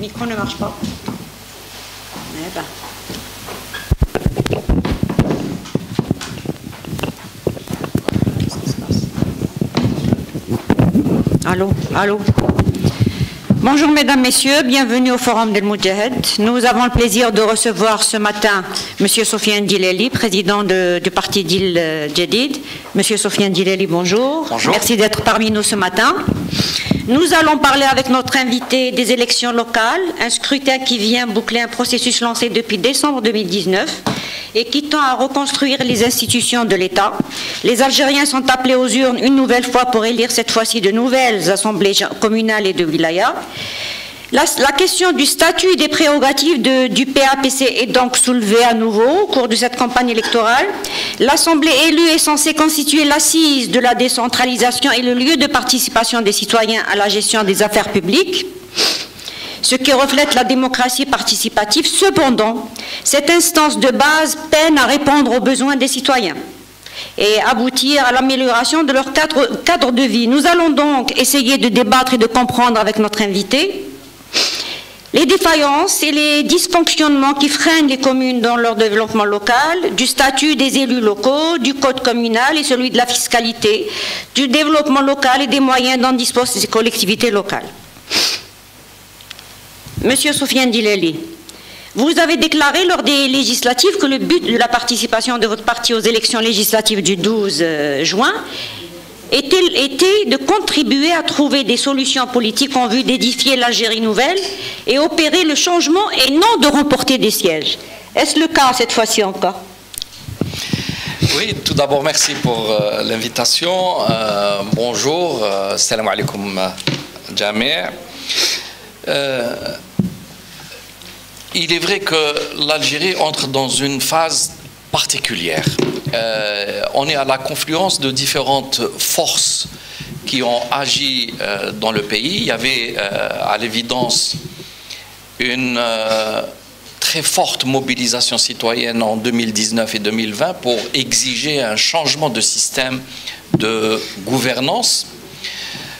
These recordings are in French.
Le micro ne marche pas. Eh ben. Allô, allô. Bonjour mesdames, messieurs, bienvenue au Forum del Moudjahid. Nous avons le plaisir de recevoir ce matin M. Sofiane Djilali, président du parti Dil Jadid. M. Sofiane Djilali, bonjour. Bonjour. Merci d'être parmi nous ce matin. Nous allons parler avec notre invité des élections locales, un scrutin qui vient boucler un processus lancé depuis décembre 2019 et qui tend à reconstruire les institutions de l'État. Les Algériens sont appelés aux urnes une nouvelle fois pour élire cette fois-ci de nouvelles assemblées communales et de wilaya. La question du statut et des prérogatives du PAPC est donc soulevée à nouveau au cours de cette campagne électorale. L'Assemblée élue est censée constituer l'assise de la décentralisation et le lieu de participation des citoyens à la gestion des affaires publiques, ce qui reflète la démocratie participative. Cependant, cette instance de base peine à répondre aux besoins des citoyens et aboutir à l'amélioration de leur cadre de vie. Nous allons donc essayer de débattre et de comprendre avec notre invité les défaillances et les dysfonctionnements qui freinent les communes dans leur développement local, du statut des élus locaux, du code communal et celui de la fiscalité, du développement local et des moyens dont disposent ces collectivités locales. Monsieur Sofiane Djilali, vous avez déclaré lors des législatives que le but de la participation de votre parti aux élections législatives du 12 juin était de contribuer à trouver des solutions politiques en vue d'édifier l'Algérie nouvelle et opérer le changement et non de remporter des sièges. Est-ce le cas cette fois-ci encore? Oui, tout d'abord, merci pour l'invitation. Bonjour, salam alaikum Jamia. Il est vrai que l'Algérie entre dans une phase particulière. On est à la confluence de différentes forces qui ont agi dans le pays. Il y avait à l'évidence une très forte mobilisation citoyenne en 2019 et 2020 pour exiger un changement de système de gouvernance.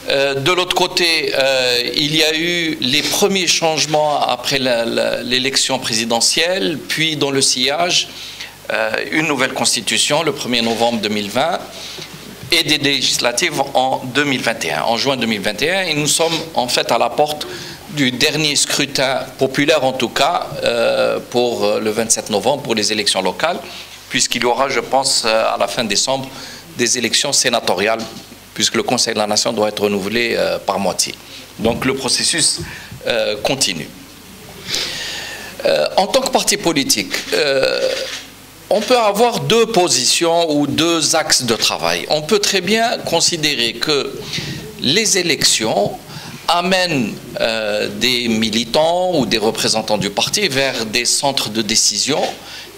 De l'autre côté, il y a eu les premiers changements après l'élection présidentielle, puis dans le sillage, une nouvelle constitution le 1er novembre 2020 et des législatives en 2021, en juin 2021. Et nous sommes en fait à la porte du dernier scrutin populaire, en tout cas, pour le 27 novembre, pour les élections locales, puisqu'il y aura, je pense, à la fin décembre, des élections sénatoriales, puisque le Conseil de la Nation doit être renouvelé par moitié. Donc le processus continue. En tant que parti politique, on peut avoir deux positions ou deux axes de travail. On peut très bien considérer que les élections amènent des militants ou des représentants du parti vers des centres de décision,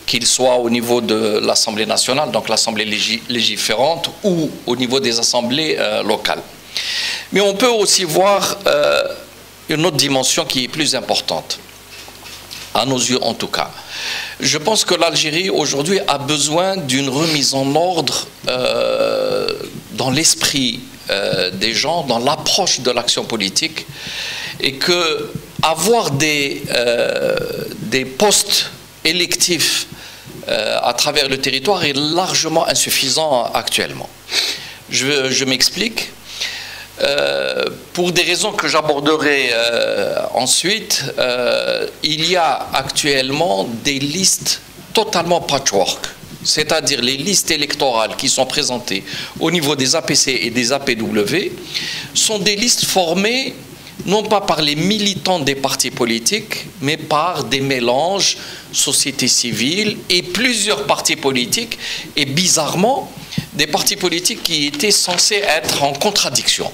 qu'ils soient au niveau de l'Assemblée nationale, donc l'Assemblée légiférante, ou au niveau des assemblées locales. Mais on peut aussi voir une autre dimension qui est plus importante, à nos yeux en tout cas. Je pense que l'Algérie aujourd'hui a besoin d'une remise en ordre dans l'esprit des gens, dans l'approche de l'action politique, et que avoir des postes électifs à travers le territoire est largement insuffisant actuellement. Je m'explique. Pour des raisons que j'aborderai ensuite, il y a actuellement des listes totalement patchwork, c'est-à-dire les listes électorales qui sont présentées au niveau des APC et des APW sont des listes formées non pas par les militants des partis politiques, mais par des mélanges société civile et plusieurs partis politiques, et bizarrement, des partis politiques qui étaient censés être en contradiction,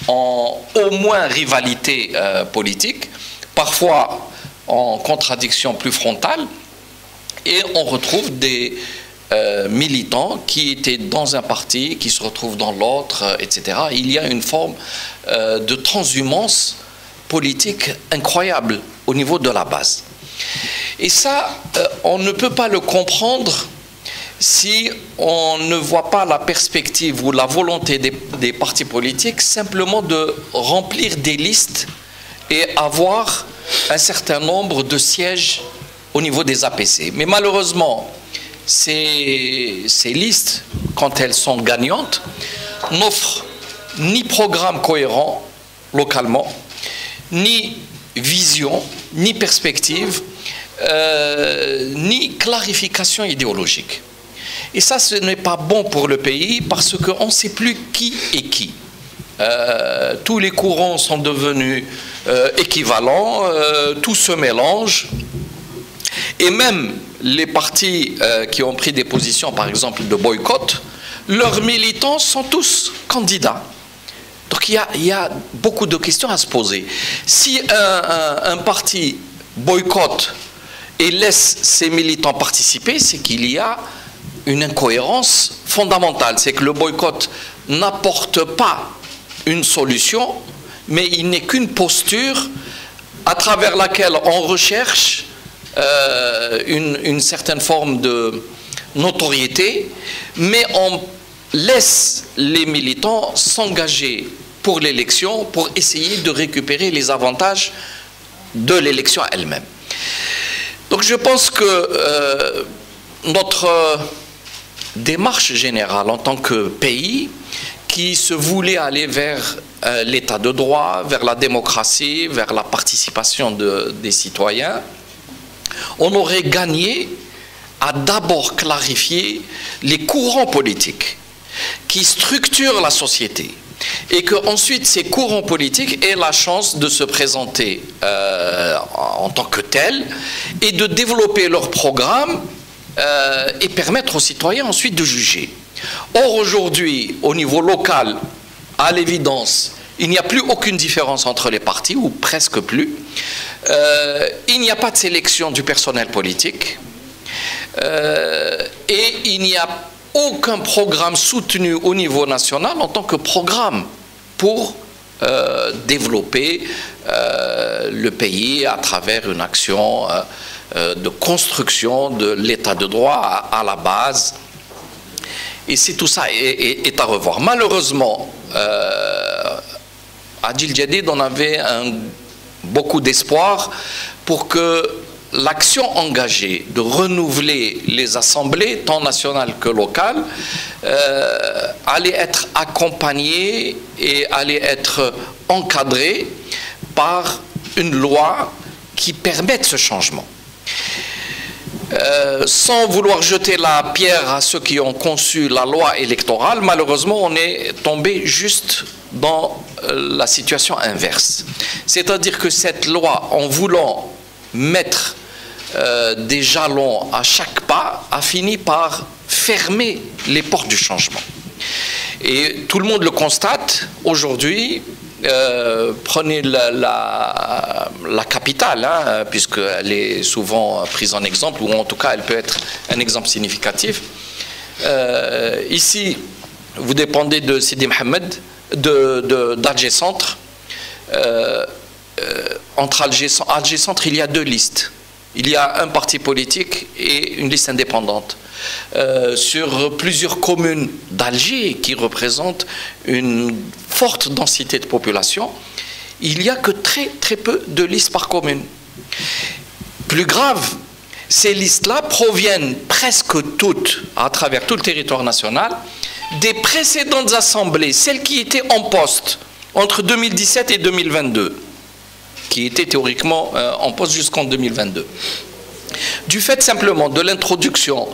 au moins rivalité politique, parfois en contradiction plus frontale, et on retrouve des militants qui étaient dans un parti, qui se retrouvent dans l'autre, etc. Il y a une forme de transhumance politique incroyable au niveau de la base. Et ça, on ne peut pas le comprendre si on ne voit pas la perspective ou la volonté des partis politiques simplement de remplir des listes et avoir un certain nombre de sièges au niveau des APC. Mais malheureusement, ces listes, quand elles sont gagnantes, n'offrent ni programme cohérent localement, ni vision, ni perspective, ni clarification idéologique. Et ça, ce n'est pas bon pour le pays parce qu'on ne sait plus qui est qui. Tous les courants sont devenus équivalents, tout se mélange. Et même les partis qui ont pris des positions, par exemple, de boycott, leurs militants sont tous candidats. Donc il y a beaucoup de questions à se poser. Si un parti boycotte et laisse ses militants participer, c'est qu'il y a une incohérence fondamentale. C'est que le boycott n'apporte pas une solution, mais il n'est qu'une posture à travers laquelle on recherche une certaine forme de notoriété, mais on laisse les militants s'engager pour l'élection pour essayer de récupérer les avantages de l'élection elle-même. Donc je pense que notre démarche générale en tant que pays qui se voulait aller vers l'état de droit, vers la démocratie, vers la participation des citoyens, on aurait gagné à d'abord clarifier les courants politiques qui structurent la société et qu'ensuite ces courants politiques aient la chance de se présenter en tant que tels et de développer leur programme et permettre aux citoyens ensuite de juger. Or aujourd'hui, au niveau local, à l'évidence, il n'y a plus aucune différence entre les partis, ou presque plus. Il n'y a pas de sélection du personnel politique et il n'y a aucun programme soutenu au niveau national en tant que programme pour développer le pays à travers une action de construction de l'état de droit à la base. Et c'est tout ça est à revoir. Malheureusement, à Djil Jadid, on avait beaucoup d'espoir pour que l'action engagée de renouveler les assemblées, tant nationales que locales, allait être accompagnée et allait être encadrée par une loi qui permette ce changement. Sans vouloir jeter la pierre à ceux qui ont conçu la loi électorale, malheureusement, on est tombé juste dans la situation inverse. C'est-à-dire que cette loi, en voulant mettre des jalons à chaque pas, a fini par fermer les portes du changement. Et tout le monde le constate aujourd'hui. Prenez la capitale, hein, puisqu'elle est souvent prise en exemple, ou en tout cas elle peut être un exemple significatif. Ici, vous dépendez de Sidi Mohamed, d'Alger Centre. Entre Alger Centre, il y a deux listes. Il y a un parti politique et une liste indépendante. Sur plusieurs communes d'Alger qui représentent une forte densité de population, il n'y a que très peu de listes par commune. Plus grave, ces listes-là proviennent presque toutes, à travers tout le territoire national, des précédentes assemblées, celles qui étaient en poste entre 2017 et 2022, qui étaient théoriquement en poste jusqu'en 2022. Du fait simplement de l'introduction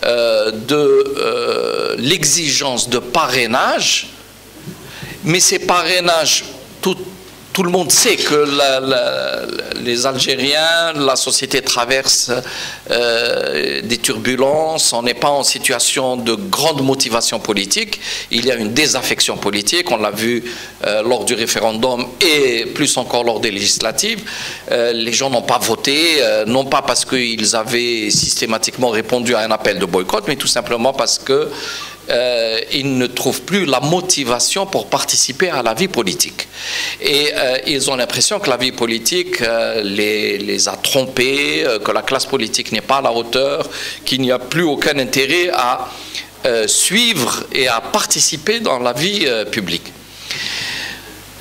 de l'exigence de parrainage, mais ces parrainages, tout le monde sait que les Algériens, la société traverse des turbulences, on n'est pas en situation de grande motivation politique, il y a une désaffection politique, on l'a vu lors du référendum et plus encore lors des législatives. Les gens n'ont pas voté, non pas parce qu'ils avaient systématiquement répondu à un appel de boycott, mais tout simplement parce que ils ne trouvent plus la motivation pour participer à la vie politique. Et ils ont l'impression que la vie politique les a trompés, que la classe politique n'est pas à la hauteur, qu'il n'y a plus aucun intérêt à suivre et à participer dans la vie publique.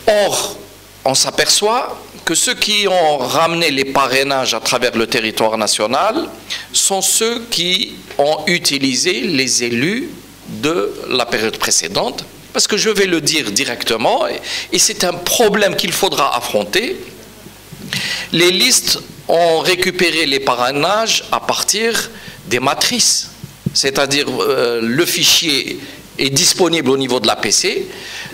Or, on s'aperçoit que ceux qui ont ramené les parrainages à travers le territoire national sont ceux qui ont utilisé les élus de la période précédente. Parce que je vais le dire directement, et c'est un problème qu'il faudra affronter, les listes ont récupéré les parrainages à partir des matrices. C'est-à-dire le fichier est disponible au niveau de l'APC,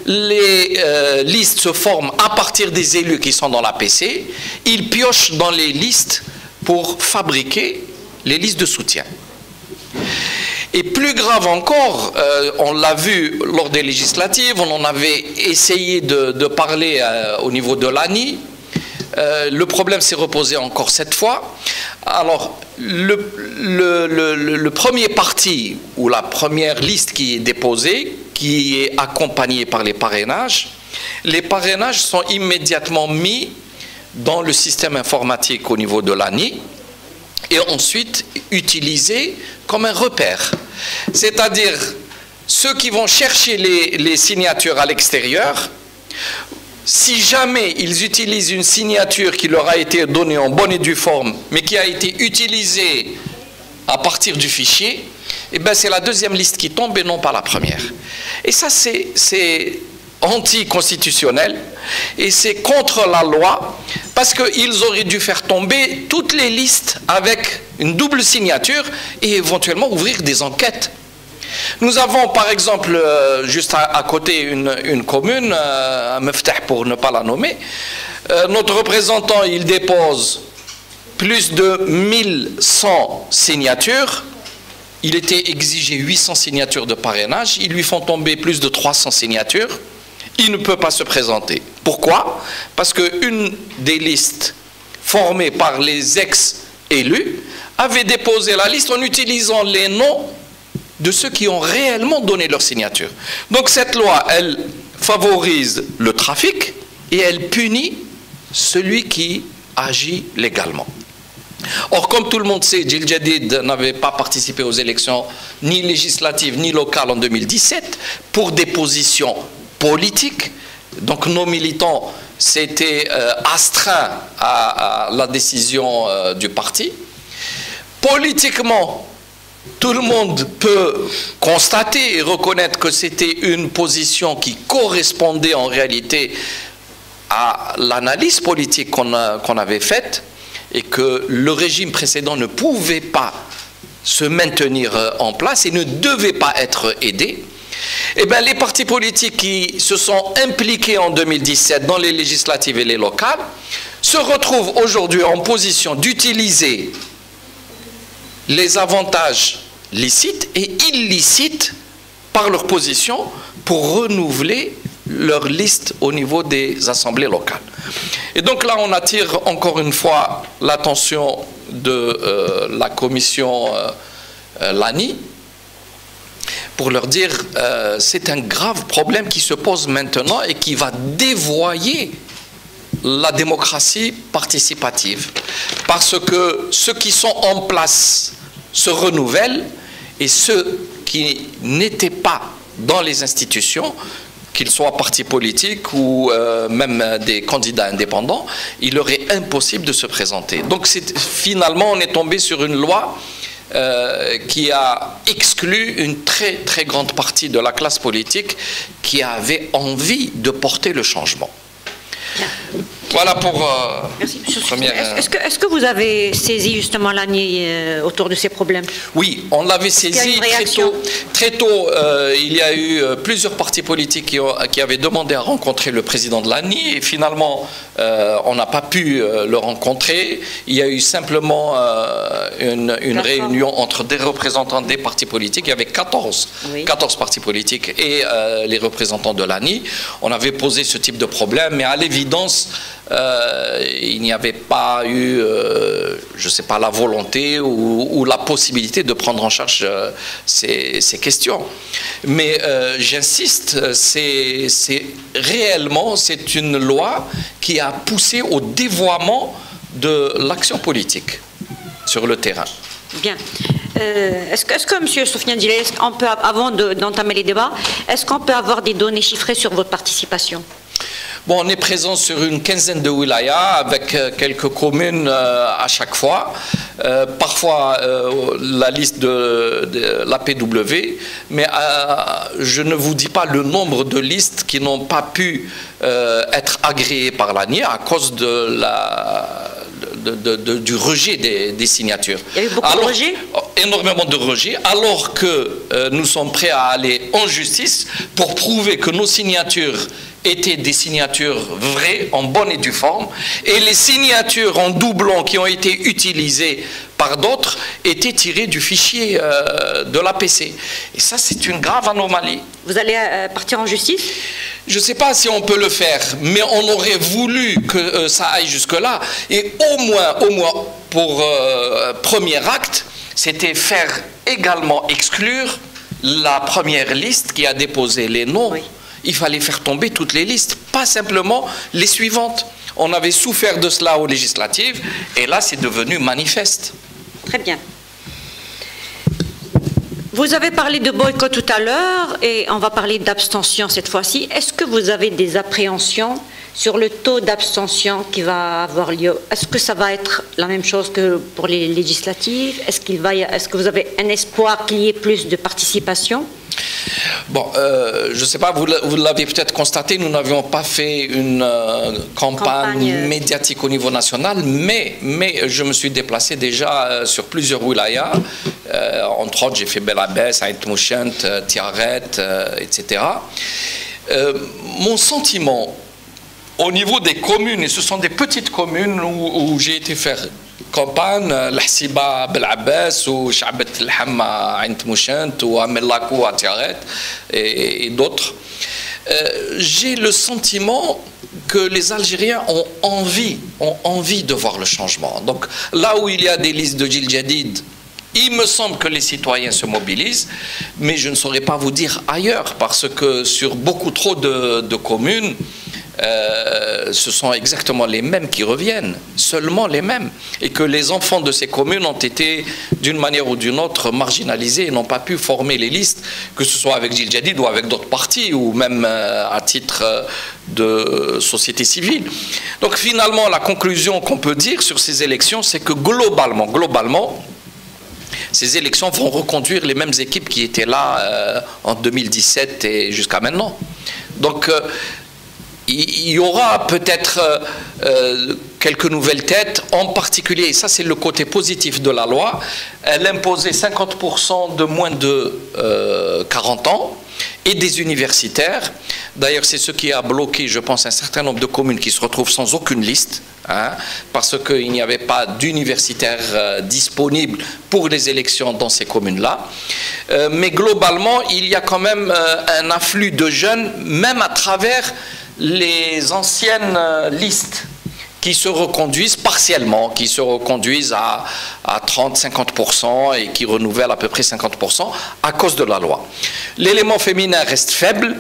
les listes se forment à partir des élus qui sont dans l'APC, ils piochent dans les listes pour fabriquer les listes de soutien. Et plus grave encore, on l'a vu lors des législatives, on en avait essayé de parler au niveau de l'ANI. Le problème s'est reposé encore cette fois. Alors, le premier parti ou la première liste qui est déposée, qui est accompagnée par les parrainages sont immédiatement mis dans le système informatique au niveau de l'ANI et ensuite utilisés comme un repère. C'est-à-dire, ceux qui vont chercher les signatures à l'extérieur, si jamais ils utilisent une signature qui leur a été donnée en bonne et due forme, mais qui a été utilisée à partir du fichier, eh ben c'est la deuxième liste qui tombe et non pas la première. Et ça, c'est anticonstitutionnel et c'est contre la loi parce qu'ils auraient dû faire tomber toutes les listes avec une double signature et éventuellement ouvrir des enquêtes. Nous avons par exemple, juste à côté, une commune, à Meftah pour ne pas la nommer, notre représentant il dépose plus de 1100 signatures, il était exigé 800 signatures de parrainage, ils lui font tomber plus de 300 signatures, il ne peut pas se présenter. Pourquoi? Parce qu'une des listes formées par les ex-élus avait déposé la liste en utilisant les noms de ceux qui ont réellement donné leur signature. Donc cette loi, elle favorise le trafic et elle punit celui qui agit légalement. Or, comme tout le monde sait, Djil Jadid n'avait pas participé aux élections ni législatives ni locales en 2017 pour des positions politiques. Donc nos militants s'étaient astreints à la décision du parti. Politiquement, tout le monde peut constater et reconnaître que c'était une position qui correspondait en réalité à l'analyse politique qu'on avait faite et que le régime précédent ne pouvait pas se maintenir en place et ne devait pas être aidé. Eh bien, les partis politiques qui se sont impliqués en 2017 dans les législatives et les locales se retrouvent aujourd'hui en position d'utiliser les avantages licites et illicites par leur position pour renouveler leur liste au niveau des assemblées locales. Et donc là, on attire encore une fois l'attention de la commission LANI pour leur dire c'est un grave problème qui se pose maintenant et qui va dévoyer la démocratie participative. Parce que ceux qui sont en place se renouvellent et ceux qui n'étaient pas dans les institutions, qu'ils soient partis politiques ou même des candidats indépendants, il leur est impossible de se présenter. Donc finalement, on est tombé sur une loi qui a exclu une très très grande partie de la classe politique qui avait envie de porter le changement. Voilà pour Merci, première... Est-ce que vous avez saisi justement l'ANI autour de ces problèmes? Oui, on l'avait saisi très tôt. Il y a eu plusieurs partis politiques qui avaient demandé à rencontrer le président de l'ANI et finalement on n'a pas pu le rencontrer. Il y a eu simplement une réunion entre des représentants des partis politiques. Il y avait 14 partis politiques et les représentants de l'ANI. On avait posé ce type de problème, mais à l'évidence il n'y avait pas eu, je ne sais pas, la volonté ou la possibilité de prendre en charge ces questions. Mais j'insiste, c'est réellement, c'est une loi qui a poussé au dévoiement de l'action politique sur le terrain. Bien. Est-ce que M. Soufiane Djilali, avant d'entamer les débats, est-ce qu'on peut avoir des données chiffrées sur votre participation? Bon, on est présent sur une quinzaine de wilayas avec quelques communes à chaque fois. Parfois la liste de l'APW, mais je ne vous dis pas le nombre de listes qui n'ont pas pu être agréées par l'ANIE à cause de du rejet des signatures. Il y a eu beaucoup de rejets ? Énormément de rejets, alors que nous sommes prêts à aller en justice pour prouver que nos signatures étaient des signatures vraies, en bonne et due forme, et les signatures en doublon qui ont été utilisées par d'autres étaient tirées du fichier de l'APC. Et ça, c'est une grave anomalie. Vous allez partir en justice ? Je ne sais pas si on peut le faire, mais on aurait voulu que ça aille jusque-là. Et au moins, pour premier acte, c'était faire également exclure la première liste qui a déposé les noms. Oui. Il fallait faire tomber toutes les listes, pas simplement les suivantes. On avait souffert de cela aux législatives, et là, c'est devenu manifeste. Très bien. Vous avez parlé de boycott tout à l'heure, et on va parler d'abstention cette fois-ci. Est-ce que vous avez des appréhensions sur le taux d'abstention qui va avoir lieu? Est-ce que ça va être la même chose que pour les législatives? Est-ce que vous avez un espoir qu'il y ait plus de participation? Bon, je ne sais pas, vous l'avez peut-être constaté, nous n'avions pas fait une campagne médiatique au niveau national, mais je me suis déplacé déjà sur plusieurs wilayas. Entre autres, j'ai fait Belabès, Aït Mouchent, Tiaret, etc. Mon sentiment au niveau des communes, et ce sont des petites communes où j'ai été faire campagne, l'Hsiba Belabès ou Chabat el-Hamma Aït Mouchent ou Amellakou à Tiaret et d'autres, j'ai le sentiment que les Algériens ont envie de voir le changement. Donc là où il y a des listes de Djil Jadid, il me semble que les citoyens se mobilisent, mais je ne saurais pas vous dire ailleurs, parce que sur beaucoup trop de communes, ce sont exactement les mêmes qui reviennent, seulement les mêmes, et que les enfants de ces communes ont été d'une manière ou d'une autre marginalisés et n'ont pas pu former les listes, que ce soit avec Djil Jadid ou avec d'autres partis, ou même à titre de société civile. Donc finalement, la conclusion qu'on peut dire sur ces élections, c'est que globalement, ces élections vont reconduire les mêmes équipes qui étaient là en 2017 et jusqu'à maintenant. Donc il y aura peut-être quelques nouvelles têtes, en particulier, et ça c'est le côté positif de la loi, elle imposait 50% de moins de 40 ans et des universitaires. D'ailleurs, c'est ce qui a bloqué, je pense, un certain nombre de communes qui se retrouvent sans aucune liste, parce qu'il n'y avait pas d'universitaires disponibles pour les élections dans ces communes-là. Mais globalement, il y a quand même un afflux de jeunes, même à travers les anciennes listes qui se reconduisent partiellement, qui se reconduisent à 30-50% et qui renouvellent à peu près 50% à cause de la loi. L'élément féminin reste faible.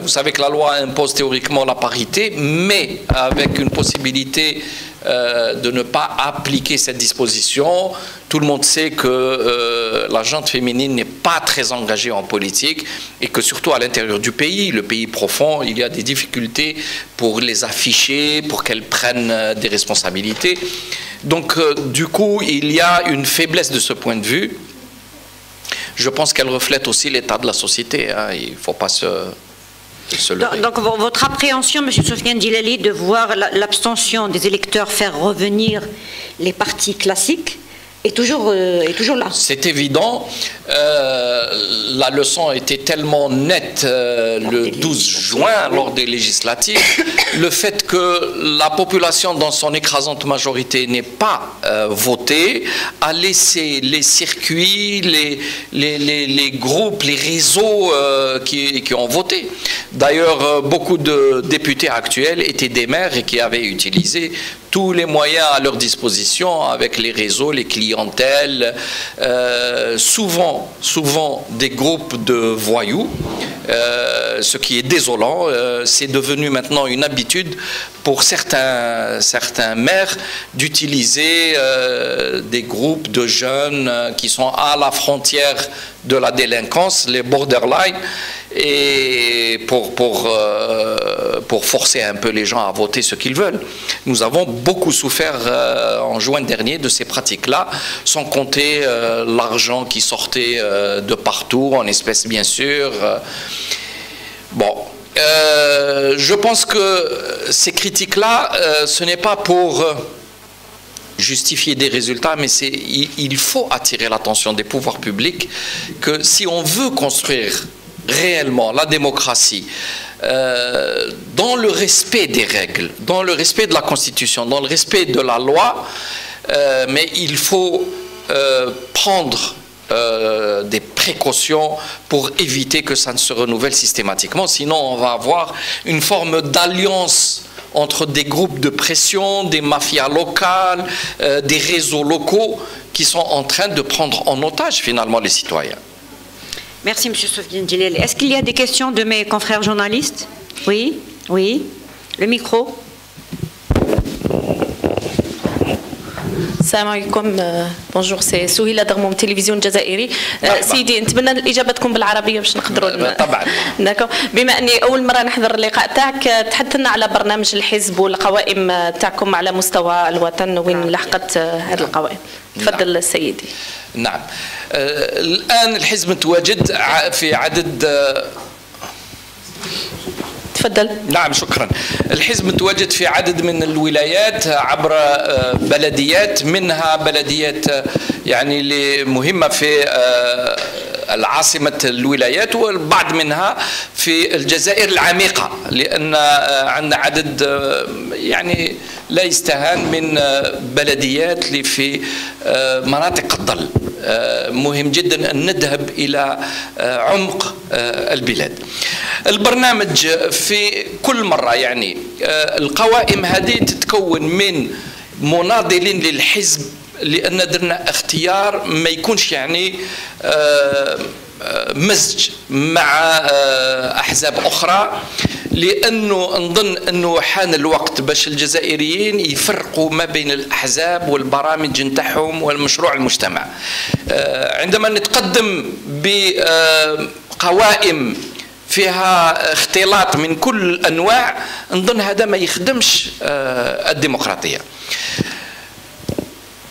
Vous savez que la loi impose théoriquement la parité, mais avec une possibilité de ne pas appliquer cette disposition. Tout le monde sait que la gente féminine n'est pas très engagée en politique et que surtout à l'intérieur du pays, le pays profond, il y a des difficultés pour les afficher, pour qu'elles prennent des responsabilités. Donc du coup, il y a une faiblesse de ce point de vue. Je pense qu'elle reflète aussi l'état de la société. Il ne faut pas se leurrer. Donc votre appréhension, M. Sofiane Djilali, de voir l'abstention des électeurs faire revenir les partis classiques est toujours là. C'est évident. La leçon était tellement nette le 12 juin lors des législatives. Le fait que la population dans son écrasante majorité n'ait pas voté a laissé les circuits, les groupes, les réseaux qui ont voté. D'ailleurs, beaucoup de députés actuels étaient des maires et qui avaient utilisé tous les moyens à leur disposition avec les réseaux, les clientèles, souvent des groupes de voyous, ce qui est désolant. C'est devenu maintenant une habitude pour certains maires d'utiliser des groupes de jeunes qui sont à la frontière de la délinquance, les borderline, et pour forcer un peu les gens à voter ce qu'ils veulent. Nous avons beaucoup souffert en juin dernier de ces pratiques-là, sans compter l'argent qui sortait de partout, en espèces bien sûr. Bon. Je pense que ces critiques-là, ce n'est pas pour justifier des résultats, mais il faut attirer l'attention des pouvoirs publics que si on veut construire réellement la démocratie dans le respect des règles, dans le respect de la Constitution, dans le respect de la loi, mais il faut prendre des précautions pour éviter que ça ne se renouvelle systématiquement. Sinon, on va avoir une forme d'alliance entre des groupes de pression, des mafias locales, des réseaux locaux qui sont en train de prendre en otage finalement les citoyens. Merci, M. Soufiane Djellel. Est-ce qu'il y a des questions de mes confrères journalistes? Oui, oui. Le micro. السلام عليكم. بونجور، سي سهيلة ضغموم تلفزيون الجزائري. سيدي نتمنى الإجابة تكون بالعربية باش نقدروا طبعا. داكو، بما أني أول مرة نحضر اللقاء تاعك، تحدث لنا على برنامج الحزب والقوائم تاعكم على مستوى الوطن، وين لحقت هذه القوائم. تفضل سيدي. نعم. الآن الحزب متواجد في عدد. تفضل. نعم شكرا. الحزب متواجد في عدد من الولايات عبر بلديات، منها بلديات يعني مهمة في العاصمة الولايات، والبعض منها في الجزائر العميقة، لأن عندنا عدد يعني لا يستهان من بلديات اللي في مناطق الظل. مهم جدا أن نذهب إلى عمق البلاد. البرنامج في كل مرة يعني القوائم هذه تتكون من مناضلين للحزب، لأن درنا اختيار ما يكونش يعني مزج مع أحزاب أخرى، لأنه نظن أنه حان الوقت باش الجزائريين يفرقوا ما بين الأحزاب والبرامج نتاعهم والمشروع المجتمع. عندما نتقدم بقوائم فيها اختلاط من كل الأنواع، نظن هذا ما يخدمش الديمقراطية.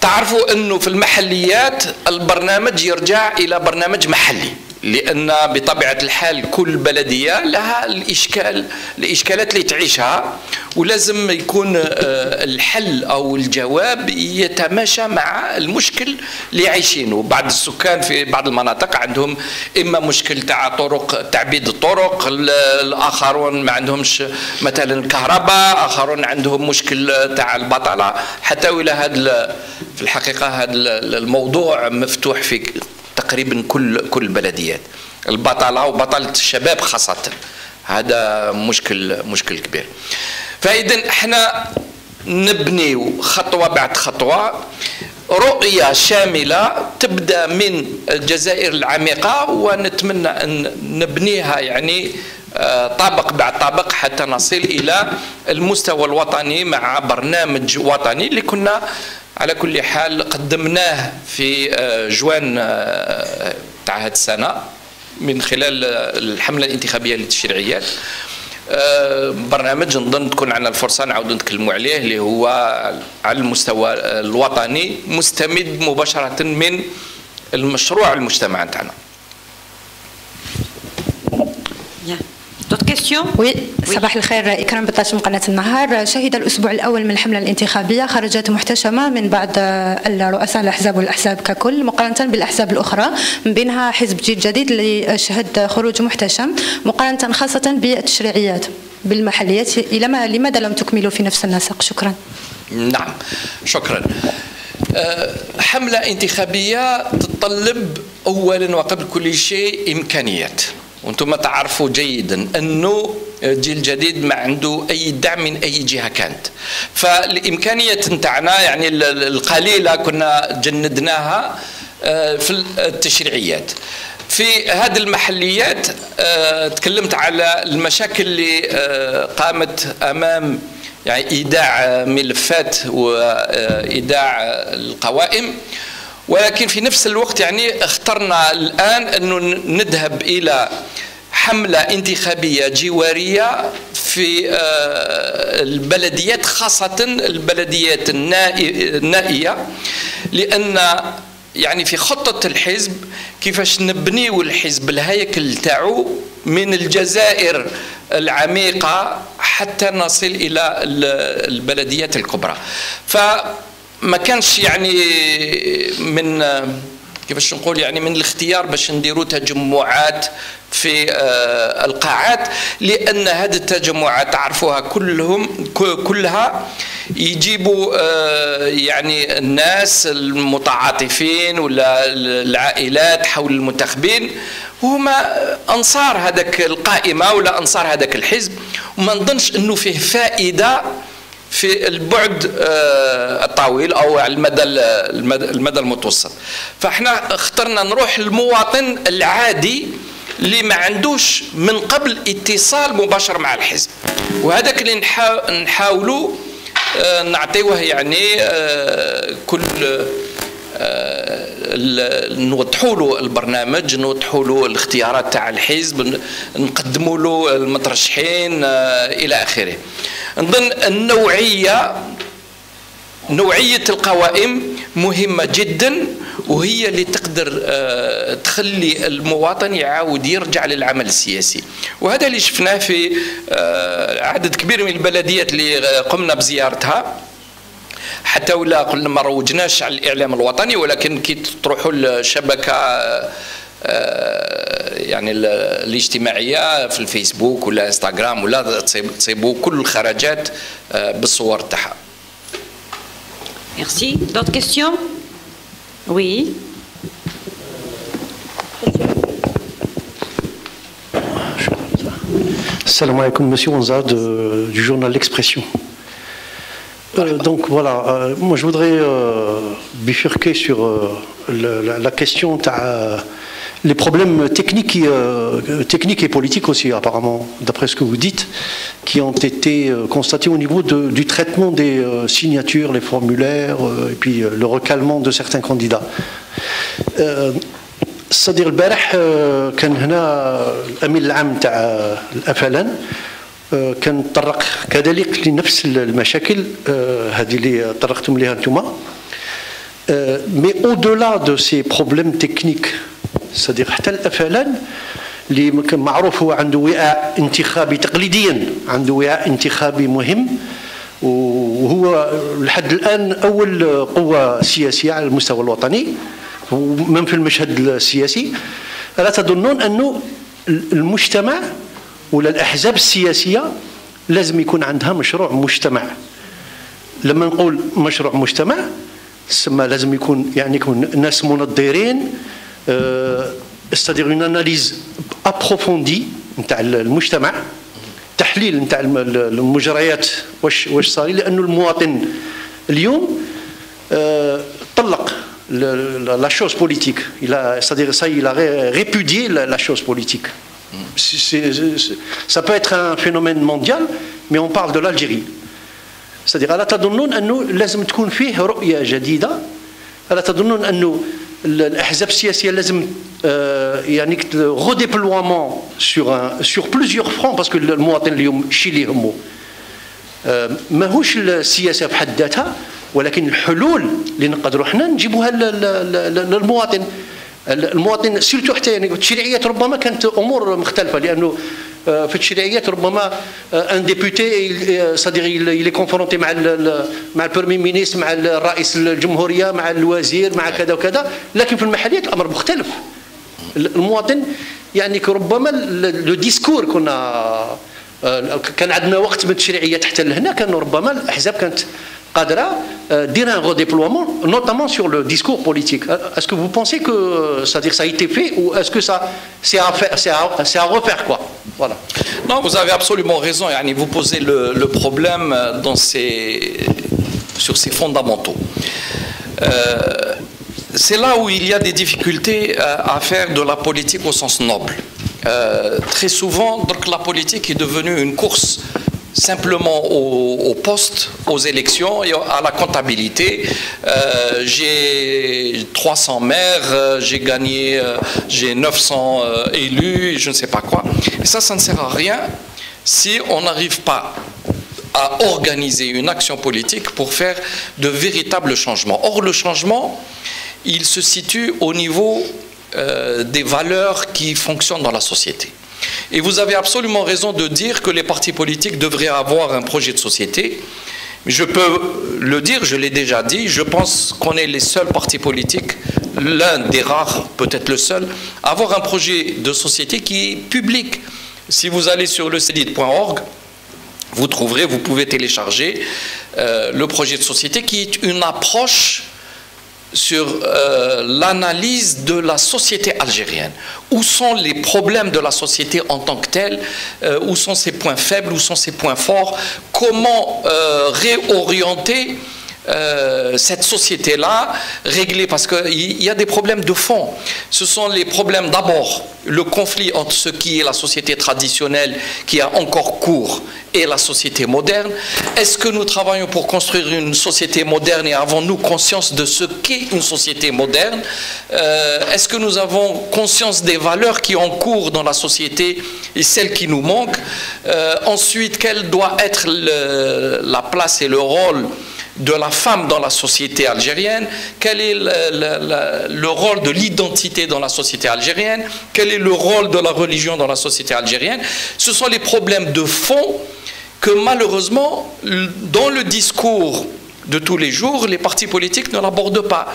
تعرفوا أنه في المحليات البرنامج يرجع إلى برنامج محلي، لأن بطبيعة الحال كل بلدية لها الإشكالات اللي تعيشها، ولازم يكون الحل أو الجواب يتماشى مع المشكل اللي عايشينه. بعض السكان في بعض المناطق عندهم إما مشكل تاع طرق، تعبيد الطرق، الآخرون ما عندهمش مثلا كهرباء، آخرون عندهم مشكل تاع البطالة. حتى ولا هذا في الحقيقة هذا الموضوع مفتوح في تقريبا كل البلديات، البطالة وبطالة الشباب خاصة، هذا مشكل كبير. فإذا احنا نبني خطوة بعد خطوة رؤية شاملة تبدأ من الجزائر العميقة، ونتمنى أن نبنيها يعني طابق بعد طابق حتى نصل إلى المستوى الوطني مع برنامج وطني اللي كنا على كل حال قدمناه في جوان تاع هذه السنة من خلال الحملة الانتخابية للتشريعيات. برنامج نظن تكون عندنا الفرصة نعاودوا نتكلموا عليه، اللي هو على المستوى الوطني مستمد مباشرة من المشروع المجتمع تاعنا. وي صباح الخير. إكرام بطاش من قناة النهار. شهد الأسبوع الأول من الحملة الانتخابية خرجت محتشمة من بعض رؤساء الأحزاب والأحزاب ككل مقارنة بالأحزاب الأخرى، من بينها حزب جيل جديد اللي شهد خروج محتشم مقارنة خاصة بالتشريعيات بالمحليات. لماذا لم تكملوا في نفس النسق؟ شكرا. نعم شكرا. حملة انتخابية تتطلب أولا وقبل كل شيء إمكانيات، وانتم تعرفوا جيدا أنه جيل جديد ما عنده أي دعم من أي جهة كانت، فالإمكانية نتاعنا يعني القليلة كنا جندناها في التشريعيات. في هذه المحليات تكلمت على المشاكل اللي قامت أمام يعني إيداع ملفات وإيداع القوائم، ولكن في نفس الوقت يعني اخترنا الآن أنه نذهب إلى حملة انتخابية جوارية في البلديات، خاصة البلديات النائية، لأن يعني في خطة الحزب كيفاش نبنيو الحزب الهيكل تاعو من الجزائر العميقة حتى نصل إلى البلديات الكبرى. فما كانش يعني من كيفاش نقول يعني من الاختيار باش نديروا تجمعات في القاعات، لأن هذه التجمعات تعرفوها كلها يجيبوا يعني الناس المتعاطفين ولا العائلات حول المنتخبين هما أنصار هذاك القائمة ولا أنصار هذاك الحزب، وما نظنش أنه فيه فائدة في البعد الطويل أو على المدى المتوسط. فاحنا اخترنا نروح للمواطن العادي اللي ما عندوش من قبل اتصال مباشر مع الحزب، وهذاك اللي نحاولوا نعطيوه يعني كل نوضحوا له البرنامج، نوضحوا له الاختيارات تاع الحزب، نقدموا له المترشحين الى اخره. نظن نوعية القوائم مهمة جدا، وهي اللي تقدر تخلي المواطن يعاود يرجع للعمل السياسي. وهذا اللي شفناه في عدد كبير من البلديات اللي قمنا بزيارتها، حتى ولا قلنا ما روجناش على الإعلام الوطني، ولكن كي تروحوا الشبكة يعني الاجتماعية في الفيسبوك ولا انستغرام ولا تصيبوا كل الخرجات بالصور تاعها. Merci. D'autres questions? Oui. Salam alaikum, monsieur Onza du journal L'Expression. Donc voilà, moi je voudrais bifurquer sur la question les problèmes techniques et politiques aussi, apparemment, d'après ce que vous dites, qui ont été constatés au niveau du traitement des signatures, les formulaires, et puis le recalement de certains candidats. C'est-à-dire البارح كان هنا الأمين العام تاع الأفلان كان تطرق كذلك لنفس المشاكل هذه اللي طرقتم لها انتم. Mais au-delà de ces problèmes techniques, c'est-à-dire حتى الأفلان اللي معروف هو عنده وعاء انتخابي تقليديا، عنده وعاء انتخابي مهم، وهو لحد الآن أول قوة سياسية على المستوى الوطني ومن في المشهد السياسي. ألا تظنون أنه المجتمع ولا الأحزاب السياسية لازم يكون عندها مشروع مجتمع؟ لما نقول مشروع مجتمع سما لازم يكون يعني يكون ناس منظرين، c'est-à-dire une analyse approfondie نتاع المجتمع، تحليل نتاع المجريات واش صار، لأنه المواطن اليوم طلق la chose politique, c'est-à-dire ça il a répudié la chose politique. Ça peut être un phénomène mondial, mais on parle de l'Algérie. C'est-à-dire ألا تظنون أنه لازم تكون فيه رؤية جديدة؟ ألا تظنون أنه الأحزاب السياسية لازم يعني redéploiement sur plusieurs fronts، باسكو المواطن اليوم الشيء اللي يهمه ماهوش السياسة بحد ذاتها، ولكن الحلول اللي نقدروا حنا نجيبوها للمواطن. المواطن سيرتو حتى يعني التشريعيات ربما كانت امور مختلفه، لانه في التشريعيات ربما ان ديبوتي صديق يلي كونفرونتي مع البرمي مينيستر، مع الرئيس الجمهوريه، مع الوزير، مع كذا وكذا، لكن في المحليات الامر مختلف. المواطن يعني ربما لو ديسكور كان عندنا وقت من التشريعيات حتى لهنا، كان ربما الاحزاب كانت قادرة دير un redéploiement, notamment sur le discours politique. Est-ce que vous pensez que c'est-à-dire ça a été fait, ou est-ce que ça c'est à faire, c'est à refaire quoi? Voilà. Non, vous avez absolument raison. Yani, vous posez le problème sur ses fondamentaux. C'est là où il y a des difficultés à faire de la politique au sens noble. Très souvent, donc, la politique est devenue une course simplement au poste, aux élections et à la comptabilité. J'ai 300 maires, j'ai gagné, j'ai 900 élus, je ne sais pas quoi. Et ça ne sert à rien si on n'arrive pas à organiser une action politique pour faire de véritables changements. Or, le changement, il se situe au niveau des valeurs qui fonctionnent dans la société. Et vous avez absolument raison de dire que les partis politiques devraient avoir un projet de société. Je peux le dire, je l'ai déjà dit, je pense qu'on est les seuls partis politiques, l'un des rares, peut-être le seul, à avoir un projet de société qui est public. Si vous allez sur le cedid.org, vous trouverez, vous pouvez télécharger le projet de société qui est une approche sur l'analyse de la société algérienne. Où sont les problèmes de la société en tant que telle, où sont ses points faibles, où sont ses points forts, comment réorienter cette société-là, régler, parce qu'il y a des problèmes de fond. Ce sont les problèmes d'abord, le conflit entre ce qui est la société traditionnelle qui a encore cours et la société moderne. Est-ce que nous travaillons pour construire une société moderne et avons-nous conscience de ce qu'est une société moderne? Est-ce que nous avons conscience des valeurs qui ont cours dans la société et celles qui nous manquent? Ensuite, quelle doit être la place et le rôle de la femme dans la société algérienne? Quel est le rôle de l'identité dans la société algérienne? Quel est le rôle de la religion dans la société algérienne? Ce sont les problèmes de fond que malheureusement, dans le discours de tous les jours, les partis politiques ne l'abordent pas.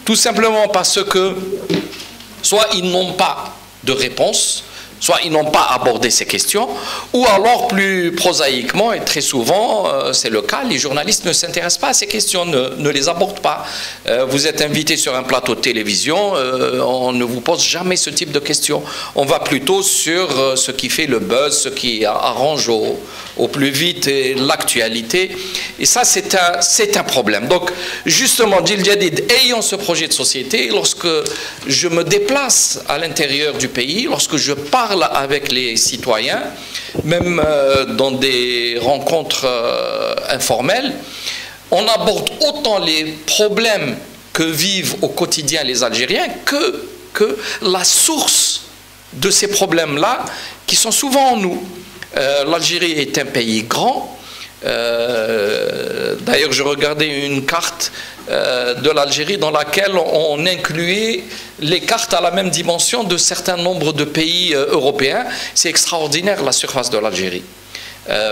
Tout simplement parce que soit ils n'ont pas de réponse, soit ils n'ont pas abordé ces questions, ou alors plus prosaïquement, et très souvent c'est le cas, les journalistes ne s'intéressent pas à ces questions, ne les abordent pas. Vous êtes invité sur un plateau de télévision, on ne vous pose jamais ce type de questions. On va plutôt sur ce qui fait le buzz, ce qui arrange au plus vite l'actualité. Et ça, c'est un problème. Donc, justement, Jil Jadid, ayant ce projet de société, lorsque je me déplace à l'intérieur du pays, lorsque je parle avec les citoyens, même dans des rencontres informelles, on aborde autant les problèmes que vivent au quotidien les Algériens que la source de ces problèmes-là, qui sont souvent en nous. L'Algérie est un pays grand. D'ailleurs, je regardais une carte de l'Algérie dans laquelle on incluait les cartes à la même dimension de certains nombres de pays européens. C'est extraordinaire la surface de l'Algérie.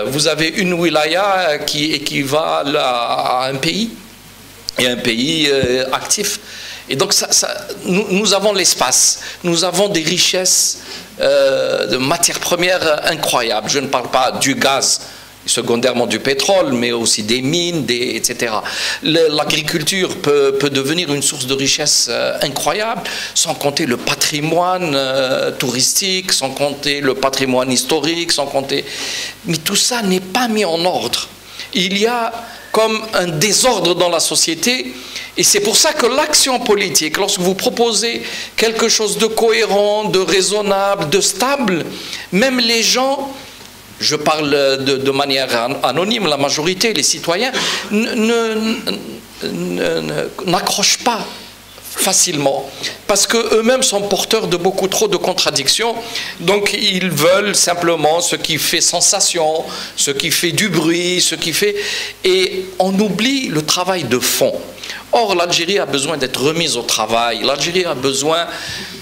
Vous avez une wilaya qui équivaut à un pays, et un pays actif. Et donc nous avons l'espace, nous avons des richesses de matières premières incroyables. Je ne parle pas du gaz, secondairement du pétrole, mais aussi des mines, etc. L'agriculture peut devenir une source de richesse incroyable, sans compter le patrimoine touristique, sans compter le patrimoine historique, sans compter... Mais tout ça n'est pas mis en ordre. Il y a comme un désordre dans la société, et c'est pour ça que l'action politique, lorsque vous proposez quelque chose de cohérent, de raisonnable, de stable, même les gens... Je parle de manière anonyme, la majorité, les citoyens, n'accrochent pas facilement, parce qu'eux-mêmes sont porteurs de beaucoup trop de contradictions, donc ils veulent simplement ce qui fait sensation, ce qui fait du bruit, ce qui fait... Et on oublie le travail de fond. Or, l'Algérie a besoin d'être remise au travail, l'Algérie a besoin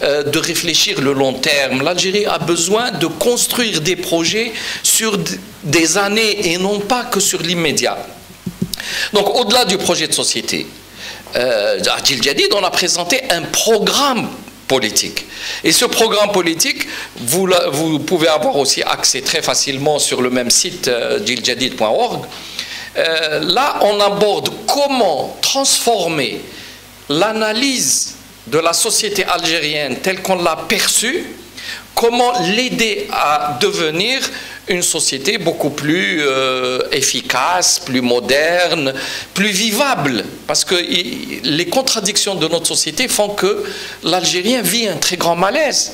de réfléchir le long terme, l'Algérie a besoin de construire des projets sur des années et non pas que sur l'immédiat. Donc, au-delà du projet de société, à Jil Jadid, on a présenté un programme politique. Et ce programme politique, vous pouvez avoir aussi accès très facilement sur le même site jiljadid.org. Là, on aborde comment transformer l'analyse de la société algérienne telle qu'on l'a perçue, comment l'aider à devenir une société beaucoup plus efficace, plus moderne, plus vivable. Parce que les contradictions de notre société font que l'Algérien vit un très grand malaise.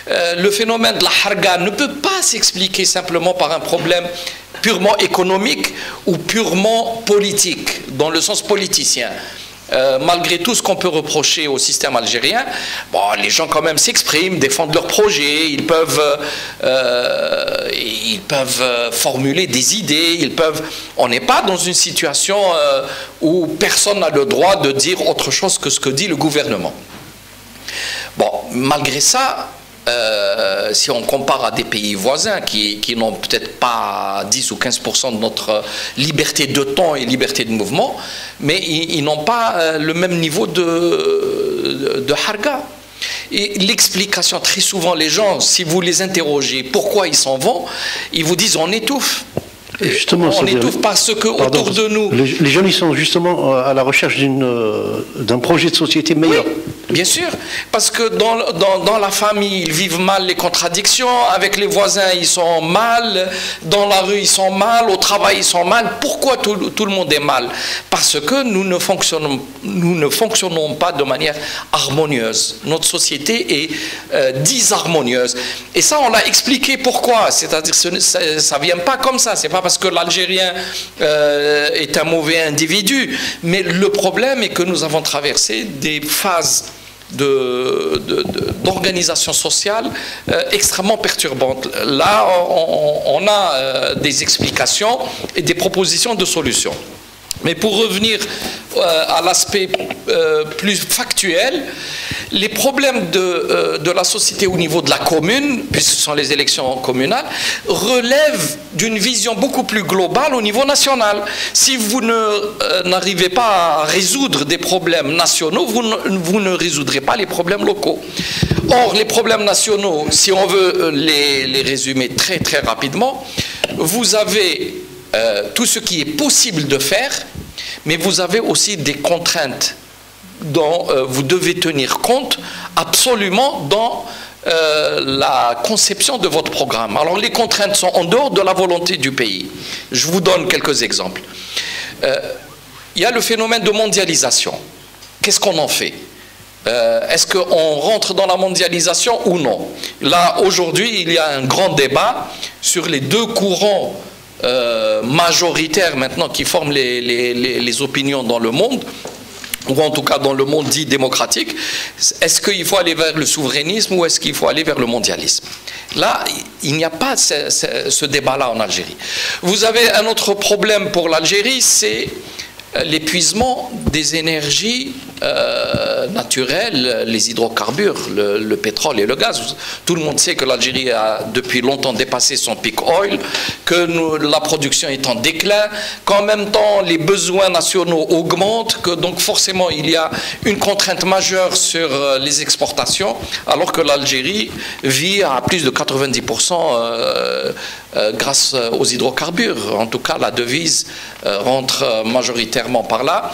Le phénomène de la harga ne peut pas s'expliquer simplement par un problème purement économique ou purement politique, dans le sens politicien. Malgré tout ce qu'on peut reprocher au système algérien, bon, les gens quand même s'expriment, défendent leurs projets, ils peuvent formuler des idées, on n'est pas dans une situation où personne n'a le droit de dire autre chose que ce que dit le gouvernement. Bon, malgré ça, si on compare à des pays voisins qui n'ont peut-être pas 10 ou 15% de notre liberté de ton et liberté de mouvement, mais ils n'ont pas le même niveau de harga. Et l'explication, très souvent, les gens, si vous les interrogez, pourquoi ils s'en vont, ils vous disent on étouffe. Justement, on étouffe parce que autour de nous... Les jeunes, ils sont justement à la recherche d'un projet de société meilleur. Oui, bien sûr, parce que dans la famille, ils vivent mal les contradictions, avec les voisins, ils sont mal, dans la rue, ils sont mal, au travail, ils sont mal. Pourquoi tout le monde est mal? Parce que nous ne fonctionnons pas de manière harmonieuse. Notre société est disharmonieuse. Et ça, on l'a expliqué pourquoi. C'est-à-dire que ça ne vient pas comme ça. C'est pas parce que l'Algérien est un mauvais individu, mais le problème est que nous avons traversé des phases d'organisation sociale extrêmement perturbantes. Là, on a des explications et des propositions de solutions. Mais pour revenir à l'aspect plus factuel, les problèmes de la société au niveau de la commune, puisque ce sont les élections communales, relèvent d'une vision beaucoup plus globale au niveau national. Si vous n'arrivez pas à résoudre des problèmes nationaux, vous ne résoudrez pas les problèmes locaux. Or, les problèmes nationaux, si on veut les résumer très très rapidement, vous avez tout ce qui est possible de faire, mais vous avez aussi des contraintes dont vous devez tenir compte absolument dans la conception de votre programme. Alors les contraintes sont en dehors de la volonté du pays. Je vous donne quelques exemples. Il y a le phénomène de mondialisation. Qu'est-ce qu'on en fait? Est-ce qu'on rentre dans la mondialisation ou non? Là, aujourd'hui, il y a un grand débat sur les deux courants majoritaires maintenant qui forment les opinions dans le monde, ou en tout cas dans le monde dit démocratique. Est-ce qu'il faut aller vers le souverainisme ou est-ce qu'il faut aller vers le mondialisme? Là, il n'y a pas ce débat-là en Algérie. Vous avez un autre problème pour l'Algérie, c'est l'épuisement des énergies naturelles, les hydrocarbures, le pétrole et le gaz. Tout le monde sait que l'Algérie a depuis longtemps dépassé son peak oil, que la production est en déclin, qu'en même temps les besoins nationaux augmentent, que donc forcément il y a une contrainte majeure sur les exportations, alors que l'Algérie vit à plus de 90% grâce aux hydrocarbures. En tout cas, la devise rentre majoritairement par là.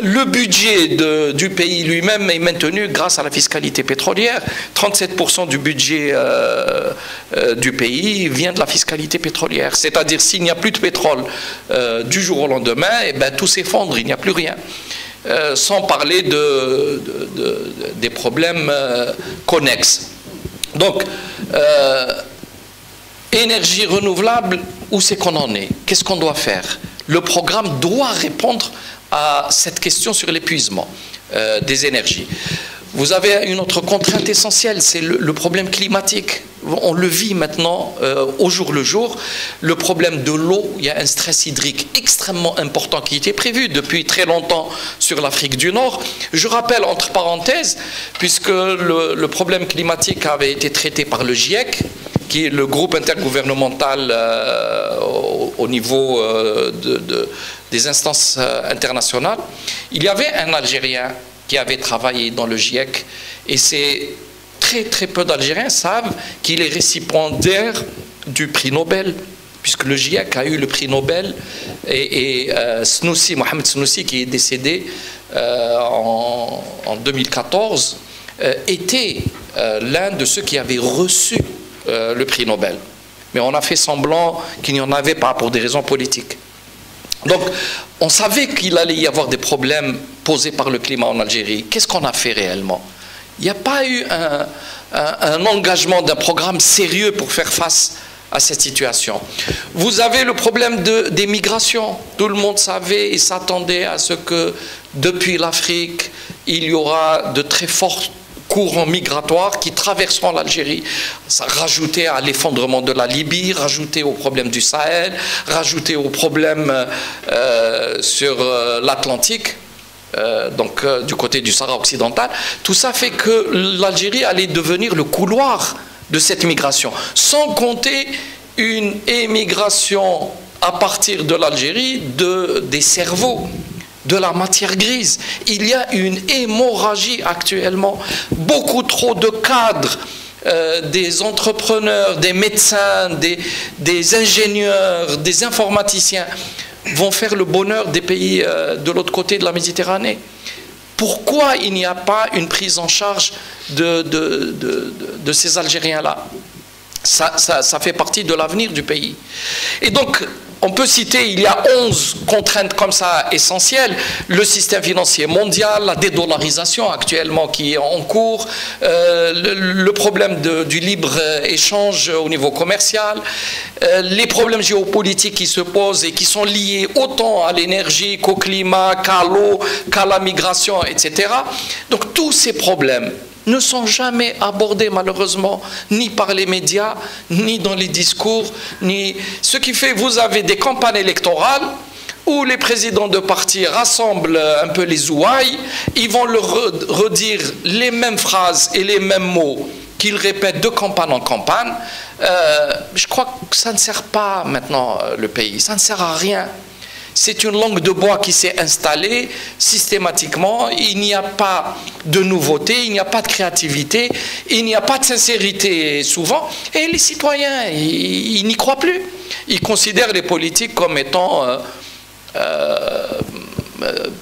Le budget du pays lui-même est maintenu grâce à la fiscalité pétrolière. 37% du budget du pays vient de la fiscalité pétrolière. C'est-à-dire, s'il n'y a plus de pétrole du jour au lendemain, eh ben, tout s'effondre, il n'y a plus rien. Sans parler des problèmes connexes. Donc, énergie renouvelable, où c'est qu'on en est? Qu'est-ce qu'on doit faire? Le programme doit répondre à cette question sur l'épuisement des énergies. Vous avez une autre contrainte essentielle, c'est le problème climatique. On le vit maintenant au jour le jour. Le problème de l'eau, il y a un stress hydrique extrêmement important qui était prévu depuis très longtemps sur l'Afrique du Nord. Je rappelle, entre parenthèses, puisque le problème climatique avait été traité par le GIEC, qui est le groupe intergouvernemental au niveau des instances internationales. Il y avait un Algérien qui avait travaillé dans le GIEC, et c'est très peu d'Algériens savent qu'il est récipiendaire du prix Nobel, puisque le GIEC a eu le prix Nobel, et Snoussi, Mohamed Snoussi, qui est décédé en 2014, était l'un de ceux qui avaient reçu le prix Nobel. Mais on a fait semblant qu'il n'y en avait pas pour des raisons politiques. Donc, on savait qu'il allait y avoir des problèmes posés par le climat en Algérie. Qu'est-ce qu'on a fait réellement? Il n'y a pas eu un engagement d'un programme sérieux pour faire face à cette situation. Vous avez le problème des migrations. Tout le monde savait et s'attendait à ce que depuis l'Afrique, il y aura de très forts courants migratoires qui traverseront l'Algérie. Ça rajouté à l'effondrement de la Libye, rajouté au problème du Sahel, rajouté au problème sur l'Atlantique. Du côté du Sahara occidental, tout ça fait que l'Algérie allait devenir le couloir de cette migration, sans compter une émigration à partir de l'Algérie des cerveaux, de la matière grise. Il y a une hémorragie actuellement, beaucoup trop de cadres, des entrepreneurs, des médecins, des ingénieurs, des informaticiens vont faire le bonheur des pays de l'autre côté de la Méditerranée. Pourquoi il n'y a pas une prise en charge de ces Algériens-là? Ça fait partie de l'avenir du pays. Et donc, on peut citer, il y a 11 contraintes comme ça essentielles. Le système financier mondial, la dédollarisation actuellement qui est en cours, le problème du libre-échange au niveau commercial, les problèmes géopolitiques qui se posent et qui sont liés autant à l'énergie qu'au climat, qu'à l'eau, qu'à la migration, etc. Donc tous ces problèmes ne sont jamais abordés malheureusement, ni par les médias, ni dans les discours, ni... Ce qui fait, vous avez des campagnes électorales où les présidents de partis rassemblent un peu les ouailles, ils vont leur redire les mêmes phrases et les mêmes mots qu'ils répètent de campagne en campagne. Je crois que ça ne sert pas maintenant le pays, ça ne sert à rien. C'est une langue de bois qui s'est installée systématiquement. Il n'y a pas de nouveauté, il n'y a pas de créativité, il n'y a pas de sincérité souvent. Et les citoyens, ils n'y croient plus. Ils considèrent les politiques comme étant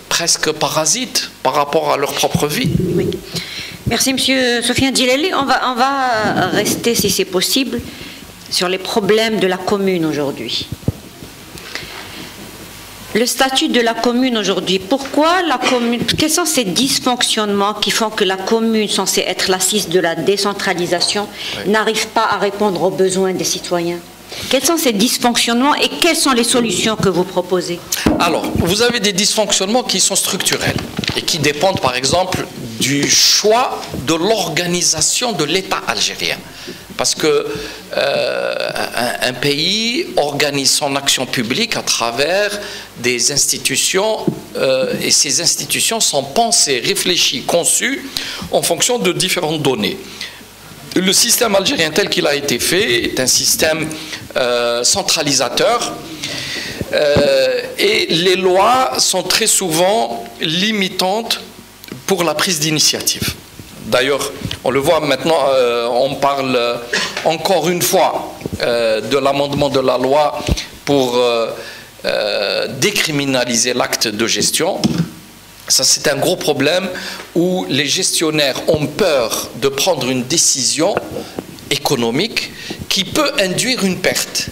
presque parasites par rapport à leur propre vie. Oui. Merci, Monsieur Sofiane Djilali. On va rester, si c'est possible, sur les problèmes de la commune aujourd'hui. Le statut de la commune aujourd'hui, pourquoi la commune, quels sont ces dysfonctionnements qui font que la commune, censée être l'assise de la décentralisation, n'arrive pas à répondre aux besoins des citoyens? Quels sont ces dysfonctionnements et quelles sont les solutions que vous proposez? Alors, vous avez des dysfonctionnements qui sont structurels et qui dépendent par exemple du choix de l'organisation de l'État algérien. Parce que un pays organise son action publique à travers des institutions et ces institutions sont pensées, réfléchies, conçues en fonction de différentes données. Le système algérien tel qu'il a été fait est un système centralisateur et les lois sont très souvent limitantes pour la prise d'initiative. D'ailleurs, on le voit maintenant, on parle encore une fois de l'amendement de la loi pour décriminaliser l'acte de gestion. Ça, c'est un gros problème où les gestionnaires ont peur de prendre une décision économique qui peut induire une perte.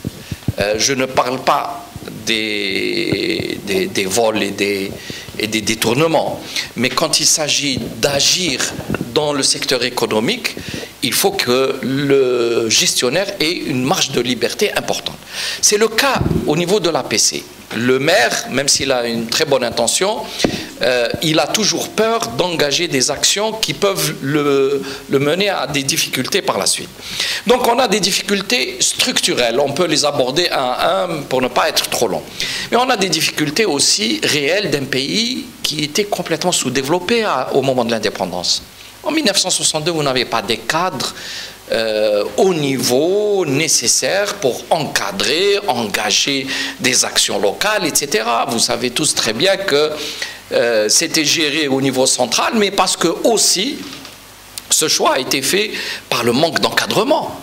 Je ne parle pas des vols et des détournements, mais quand il s'agit d'agir dans le secteur économique, il faut que le gestionnaire ait une marge de liberté importante. C'est le cas au niveau de l'APC. Le maire, même s'il a une très bonne intention, il a toujours peur d'engager des actions qui peuvent le mener à des difficultés par la suite. Donc on a des difficultés structurelles, on peut les aborder un à un pour ne pas être trop long. Mais on a des difficultés aussi réelles d'un pays qui était complètement sous-développé au moment de l'indépendance. En 1962, vous n'avez pas des cadres au niveau nécessaire pour encadrer, engager des actions locales, etc. Vous savez tous très bien que c'était géré au niveau central, mais parce que aussi ce choix a été fait par le manque d'encadrement.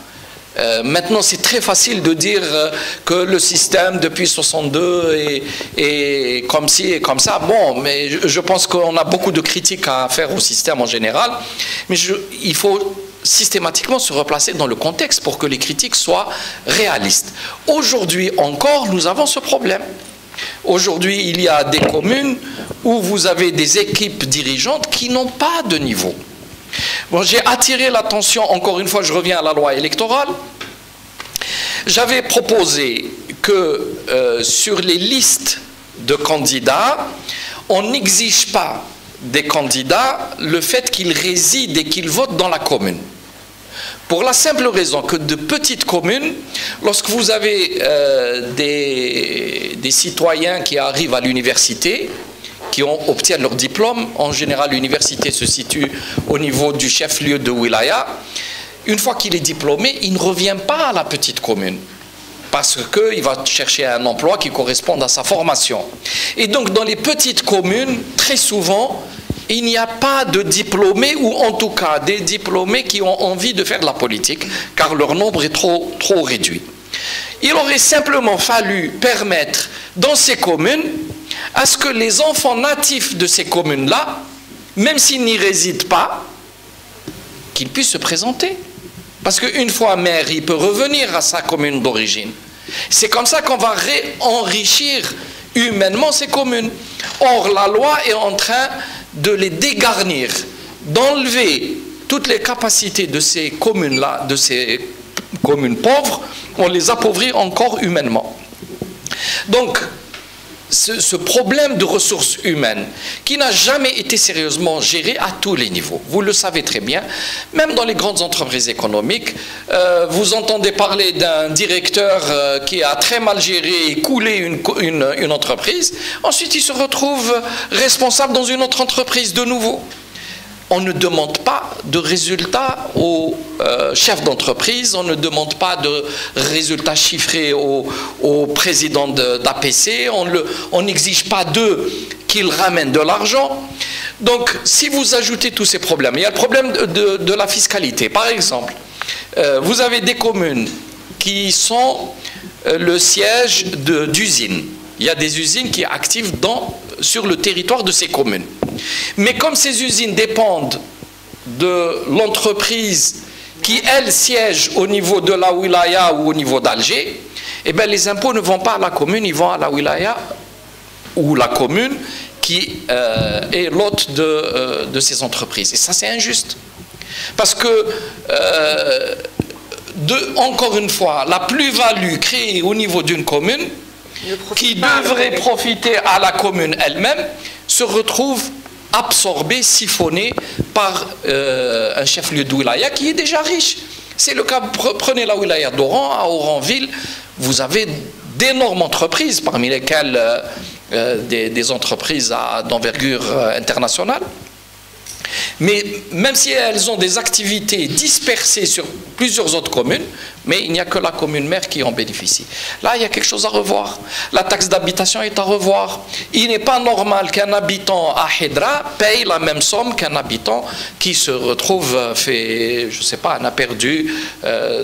Maintenant, c'est très facile de dire que le système depuis 62 est comme ci et comme ça. Bon, mais je pense qu'on a beaucoup de critiques à faire au système en général, mais il faut systématiquement se replacer dans le contexte pour que les critiques soient réalistes. Aujourd'hui encore, nous avons ce problème. Aujourd'hui, il y a des communes où vous avez des équipes dirigeantes qui n'ont pas de niveau. Bon, j'ai attiré l'attention, encore une fois, je reviens à la loi électorale. j'avais proposé que sur les listes de candidats, on n'exige pas des candidats le fait qu'ils résident et qu'ils votent dans la commune. Pour la simple raison que de petites communes, lorsque vous avez des citoyens qui arrivent à l'université, qui obtiennent leur diplôme, en général l'université se situe au niveau du chef-lieu de wilaya, une fois qu'il est diplômé, il ne revient pas à la petite commune, parce qu'il va chercher un emploi qui corresponde à sa formation. Et donc dans les petites communes, très souvent, il n'y a pas de diplômés, ou en tout cas des diplômés qui ont envie de faire de la politique, car leur nombre est trop réduit. Il aurait simplement fallu permettre dans ces communes à ce que les enfants natifs de ces communes-là, même s'ils n'y résident pas, qu'ils puissent se présenter. Parce qu'une fois maire, il peut revenir à sa commune d'origine. C'est comme ça qu'on va enrichir humainement ces communes. Or, la loi est en train de les dégarnir, d'enlever toutes les capacités de ces communes-là, de ces communes pauvres, on les appauvrit encore humainement. Donc, ce problème de ressources humaines qui n'a jamais été sérieusement géré à tous les niveaux. Vous le savez très bien, même dans les grandes entreprises économiques, vous entendez parler d'un directeur qui a très mal géré et coulé une entreprise, ensuite il se retrouve responsable dans une autre entreprise de nouveau. On ne demande pas de résultats aux chefs d'entreprise, on ne demande pas de résultats chiffrés au président d'APC, on n'exige pas d'eux qu'ils ramènent de l'argent. Donc, si vous ajoutez tous ces problèmes, il y a le problème de la fiscalité. Par exemple, vous avez des communes qui sont le siège d'usines. Il y a des usines qui sont actives sur le territoire de ces communes. Mais comme ces usines dépendent de l'entreprise qui, elle, siège au niveau de la wilaya ou au niveau d'Alger, eh bien, les impôts ne vont pas à la commune, ils vont à la wilaya ou la commune qui est l'hôte de ces entreprises. Et ça, c'est injuste. Parce que, encore une fois, la plus-value créée au niveau d'une commune, qui devrait profiter à la commune elle-même, se retrouve absorbé, siphonné par un chef-lieu de wilaya qui est déjà riche. C'est le cas, prenez la wilaya d'Oran, à Oranville, vous avez d'énormes entreprises, parmi lesquelles des entreprises d'envergure internationale. Mais même si elles ont des activités dispersées sur plusieurs autres communes, mais il n'y a que la commune mère qui en bénéficie. Là, il y a quelque chose à revoir. La taxe d'habitation est à revoir. Il n'est pas normal qu'un habitant à Hidra paye la même somme qu'un habitant qui se retrouve fait, je ne sais pas, un aperdu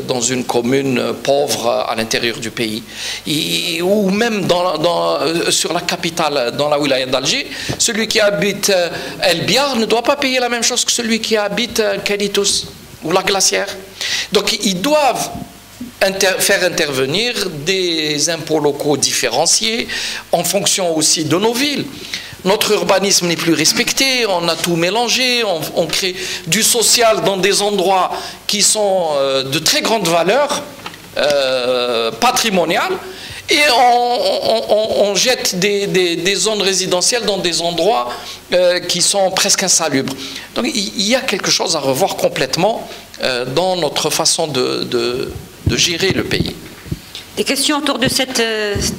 dans une commune pauvre à l'intérieur du pays. Ou même sur la capitale, dans la wilaya d'Alger, celui qui habite El Biar ne doit pas payer la même chose que celui qui habite Kalitos ou la Glacière. Donc ils doivent faire intervenir des impôts locaux différenciés en fonction aussi de nos villes. Notre urbanisme n'est plus respecté, on a tout mélangé, on crée du social dans des endroits qui sont de très grande valeur patrimoniale, et on jette des zones résidentielles dans des endroits qui sont presque insalubres. Donc il y a quelque chose à revoir complètement dans notre façon de gérer le pays. Des questions autour de cette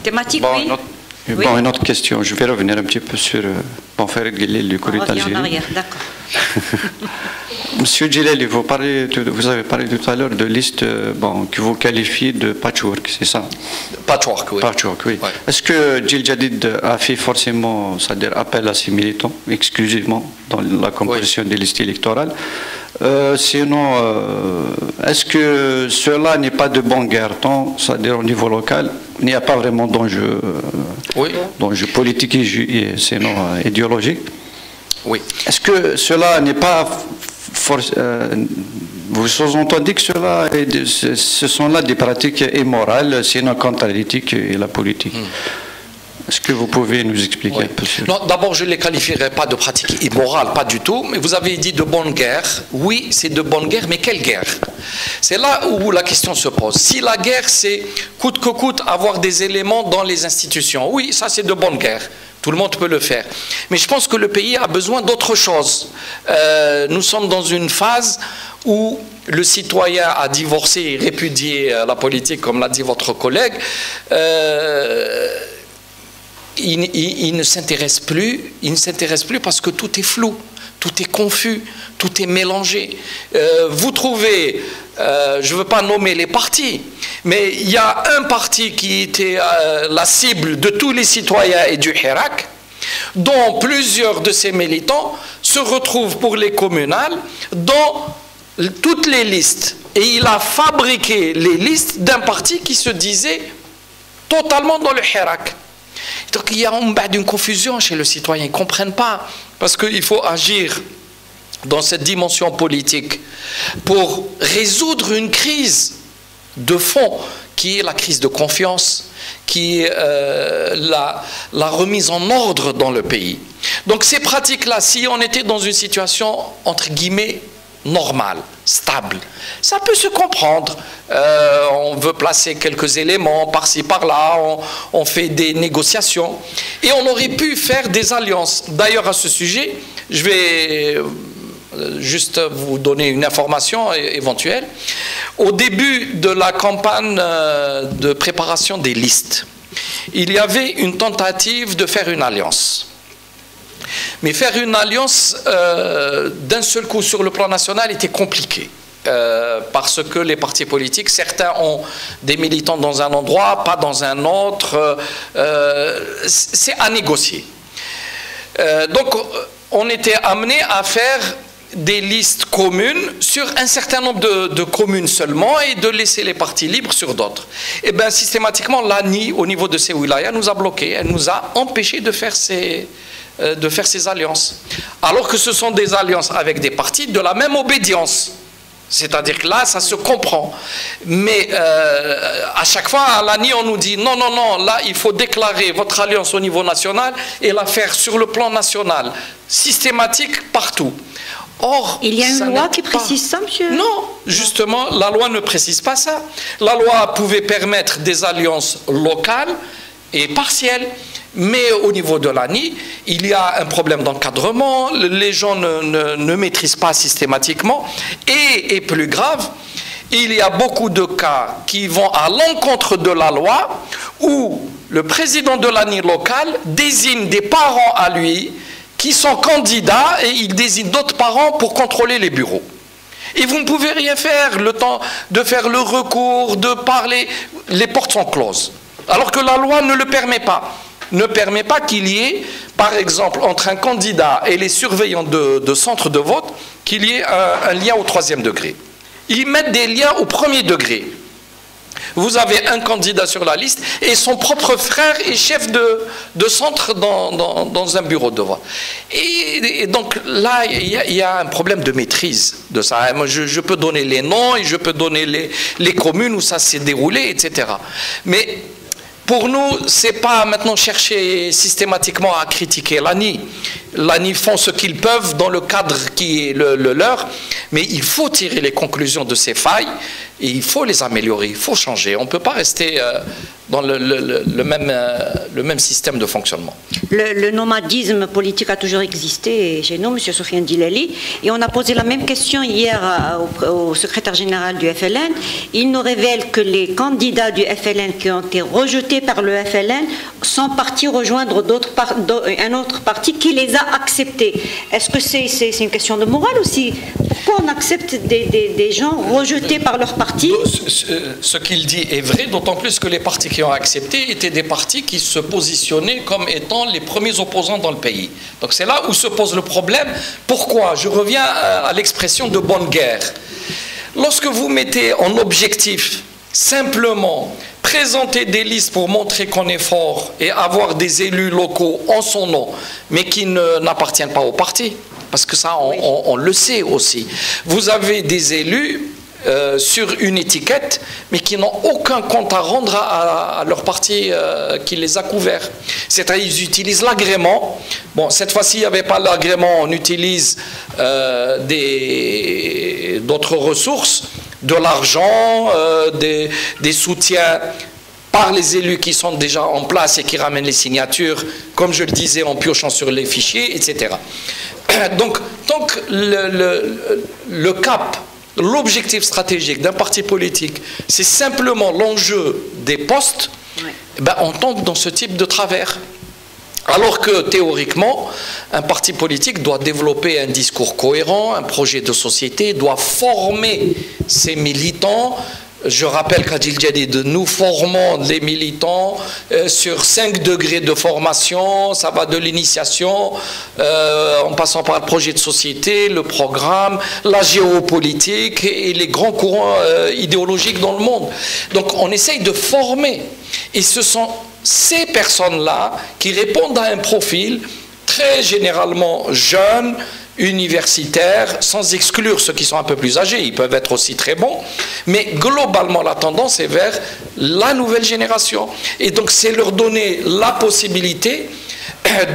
thématique? Bon, oui. Bon, une autre question. Je vais revenir un petit peu sur Farid Guellel du Courrier d'Algérie. En arrière, d'accord. Monsieur Djellali, vous avez parlé tout à l'heure de liste que vous qualifiez de patchwork, c'est ça? Patchwork, oui. Patchwork, oui. Ouais. Est-ce que Djil Jadid a fait forcément, c'est-à-dire appel à ses militants, exclusivement, dans la composition des listes électorales? Sinon, est-ce que cela n'est pas de bon guerre-temps, c'est-à-dire au niveau local, il n'y a pas vraiment d'enjeu politique et sinon idéologique? Oui. Est-ce que cela n'est pas vous sous-entendez que ce sont là des pratiques immorales, sinon contre l'éthique et la politique? Est-ce que vous pouvez nous expliquer un peu cela? Non, d'abord, je ne les qualifierais pas de pratique immorale, pas du tout, mais vous avez dit de bonne guerre. Oui, c'est de bonne guerre, mais quelle guerre? C'est là où la question se pose. Si la guerre, c'est coûte que coûte avoir des éléments dans les institutions, oui, ça c'est de bonne guerre. Tout le monde peut le faire. Mais je pense que le pays a besoin d'autre chose. Nous sommes dans une phase où le citoyen a divorcé et répudié la politique, comme l'a dit votre collègue. Il ne s'intéresse plus. Il ne s'intéresse plus parce que tout est flou, tout est confus, tout est mélangé. Vous trouvez, je ne veux pas nommer les partis, mais il y a un parti qui était la cible de tous les citoyens et du Hirak, dont plusieurs de ses militants se retrouvent pour les communales dans toutes les listes. Et il a fabriqué les listes d'un parti qui se disait totalement dans le Hirak. Donc il y a une confusion chez le citoyen, ils ne comprennent pas, parce qu'il faut agir dans cette dimension politique pour résoudre une crise de fond qui est la crise de confiance, qui est la remise en ordre dans le pays. Donc ces pratiques-là, si on était dans une situation entre guillemets normale, stable, ça peut se comprendre. On veut placer quelques éléments par-ci par-là, on fait des négociations et on aurait pu faire des alliances. D'ailleurs à ce sujet, je vais juste vous donner une information éventuelle. Au début de la campagne de préparation des listes, il y avait une tentative de faire une alliance. Mais faire une alliance d'un seul coup sur le plan national était compliqué. Parce que les partis politiques, certains ont des militants dans un endroit, pas dans un autre. C'est à négocier. Donc, on était amené à faire des listes communes sur un certain nombre de communes seulement et de laisser les partis libres sur d'autres. Et bien, systématiquement, l'ANI, au niveau de ces wilayas, nous a bloqués. Elle nous a empêchés de faire ces alliances. Alors que ce sont des alliances avec des partis de la même obédience. C'est-à-dire que là, ça se comprend. Mais à chaque fois, à l'ANI, on nous dit non, non, non, là, il faut déclarer votre alliance au niveau national et la faire sur le plan national, systématique partout. Or, il y a une loi qui précise ça, monsieur? Non, justement, la loi ne précise pas ça. La loi pouvait permettre des alliances locales et partielles. Mais au niveau de l'ANI, il y a un problème d'encadrement, les gens ne maîtrisent pas systématiquement, et plus grave, il y a beaucoup de cas qui vont à l'encontre de la loi, où le président de l'ANI local désigne des parents à lui qui sont candidats, et il désigne d'autres parents pour contrôler les bureaux. Et vous ne pouvez rien faire, le temps de faire le recours, de parler, les portes sont closes. Alors que la loi ne le permet pas. Ne permet pas qu'il y ait, par exemple, entre un candidat et les surveillants de centres de vote, qu'il y ait un lien au 3e degré. Ils mettent des liens au 1er degré. Vous avez un candidat sur la liste et son propre frère est chef de centre dans un bureau de vote. Et donc là, il y a un problème de maîtrise de ça. Moi, je peux donner les noms et je peux donner les communes où ça s'est déroulé, etc. Mais pour nous, ce n'est pas maintenant chercher systématiquement à critiquer l'ANI. L'ANI font ce qu'ils peuvent dans le cadre qui est le leur, mais il faut tirer les conclusions de ces failles et il faut les améliorer, il faut changer. On ne peut pas rester dans le même système de fonctionnement. Le nomadisme politique a toujours existé chez nous, M. Soufiane Djilali, et on a posé la même question hier au secrétaire général du FLN. Il nous révèle que les candidats du FLN qui ont été rejetés par le FLN sont partis rejoindre un autre parti qui les a acceptés. Est-ce que c'est une question de morale aussi? Pourquoi on accepte des gens rejetés par leur parti? Ce qu'il dit est vrai, d'autant plus que les partis qui ont accepté étaient des partis qui se positionnaient comme étant les premiers opposants dans le pays. Donc c'est là où se pose le problème. Pourquoi? Je reviens à l'expression de bonne guerre. Lorsque vous mettez en objectif simplement présenter des listes pour montrer qu'on est fort et avoir des élus locaux en son nom, mais qui n'appartiennent pas au parti, parce que ça, on le sait aussi. Vous avez des élus sur une étiquette, mais qui n'ont aucun compte à rendre à leur parti qui les a couverts. C'est-à-dire qu'ils utilisent l'agrément. Bon, cette fois-ci, il n'y avait pas l'agrément, on utilise d'autres ressources, de l'argent, des soutiens par les élus qui sont déjà en place et qui ramènent les signatures, comme je le disais, en piochant sur les fichiers, etc. Donc, tant que le cap, l'objectif stratégique d'un parti politique, c'est simplement l'enjeu des postes, ben on tombe dans ce type de travers. Alors que théoriquement, un parti politique doit développer un discours cohérent, un projet de société, doit former ses militants. Je rappelle qu'à Jil Jadid, nous formons les militants sur 5 degrés de formation, ça va de l'initiation, en passant par le projet de société, le programme, la géopolitique et les grands courants idéologiques dans le monde. Donc on essaye de former. Et ce sont ces personnes-là qui répondent à un profil très généralement jeune, universitaires, sans exclure ceux qui sont un peu plus âgés, ils peuvent être aussi très bons, mais globalement la tendance est vers la nouvelle génération. Et donc c'est leur donner la possibilité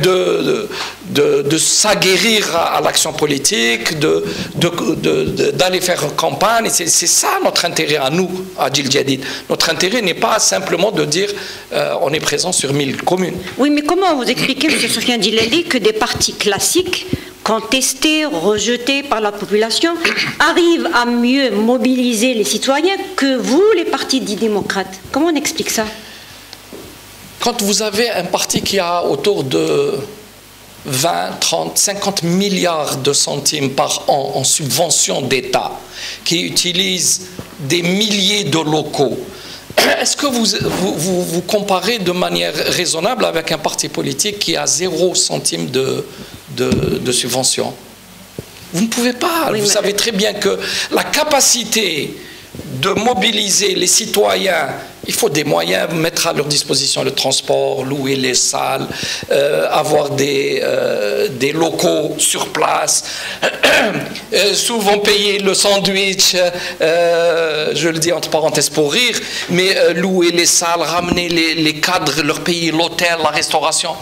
de s'aguerrir à l'action politique, d'aller faire campagne. C'est ça notre intérêt à nous, à Jil Jadid. Notre intérêt n'est pas simplement de dire on est présent sur 1000 communes. Oui, mais comment vous expliquez, M. Soufiane Djilali, que des partis classiques contestés, rejetés par la population, arrivent à mieux mobiliser les citoyens que vous, les partis dits démocrates? Comment on explique ça? Quand vous avez un parti qui a autour de 20, 30, 50 milliards de centimes par an en subvention d'État, qui utilise des milliers de locaux, est-ce que vous comparez de manière raisonnable avec un parti politique qui a 0 centime de subvention? Vous ne pouvez pas. Oui, vous savez très bien que la capacité de mobiliser les citoyens, il faut des moyens, mettre à leur disposition le transport, louer les salles, avoir des locaux sur place, souvent payer le sandwich, je le dis entre parenthèses pour rire, mais louer les salles, ramener les cadres, leur payer l'hôtel, la restauration.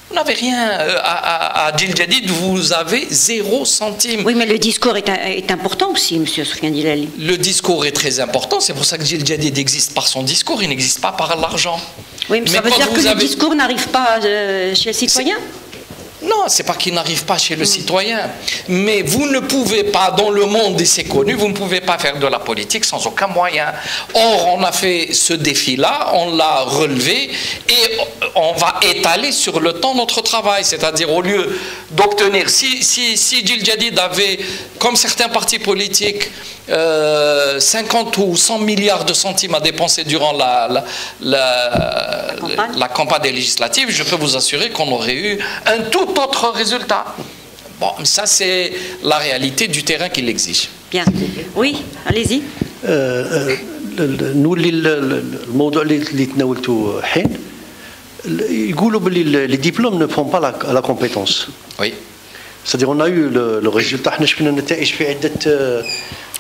Vous n'avez rien à Jil Jadid, vous avez 0 centime. Oui, mais le discours est important aussi, M. Soufiane Djilali. Le discours est très important, c'est pour ça que Jil Jadid existe par son discours, il n'existe pas par l'argent. Oui, mais ça veut dire que le discours n'arrive pas chez le citoyen? Non, c'est pas qu'il n'arrive pas chez le citoyen, mais vous ne pouvez pas, dans le monde, et c'est connu, vous ne pouvez pas faire de la politique sans aucun moyen. Or, on a fait ce défi-là, on l'a relevé, et on va étaler sur le temps notre travail, c'est-à-dire au lieu d'obtenir, si Jil Jadid avait, comme certains partis politiques, 50 ou 100 milliards de centimes à dépenser durant la campagne des législatives, je peux vous assurer qu'on aurait eu un tout autre résultat. Bon, ça c'est la réalité du terrain qui l'exige. Bien. Oui, allez-y. نولي الموضوع اللي تناولته حين يقولوا باللي les diplômes ne font pas la compétence. Oui. C'est-à-dire on a eu le résultat, احنا شفنا النتائج في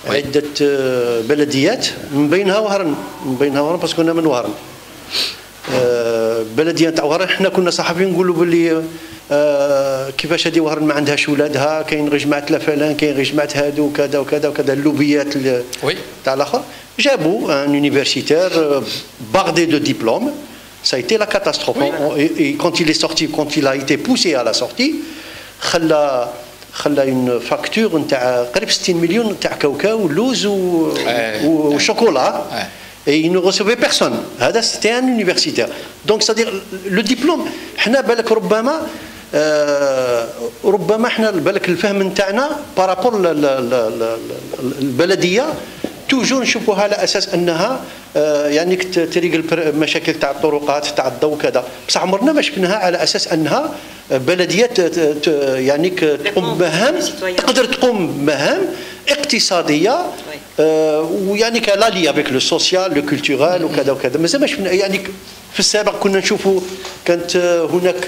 عدة بلديات من بينها وهران باسكو كنا من وهران. بلديه تاع وهران حنا كنا صحفيين نقولوا باللي كيفاش هذه وهران ما عندهاش ولادها، كاين غير جماعه لافلان، كاين غير جماعه هادو كذا وكذا وكذا اللوبيات تاع الاخر. جابوا un universitaire bardé de diplômes, ça a été la catastrophe. Oui. Et quand il est sorti, quand il a été poussé à la sortie, خلى une facture نتاع قريب 60 مليون نتاع كاوكاو ولوز وشوكولا. Et il ne recevait personne. هذا c'était un universitaire. Donc c'est-à-dire le diplôme حنا بالك ربما حنا بالك الفهم نتاعنا بارابور البلديه توجور نشوفوها على اساس انها يعني تريق المشاكل تاع الطرقات تاع الضوء كذا، بصح عمرنا ما شفناها على اساس انها بلديات يعني تقوم بمهام، تقدر تقوم بمهام اقتصاديه ويعني لا لي افيك لو سوسيال لو كولتورال وكذا وكذا. مازال ما شفنا يعني في السابق كنا نشوفوا كانت هناك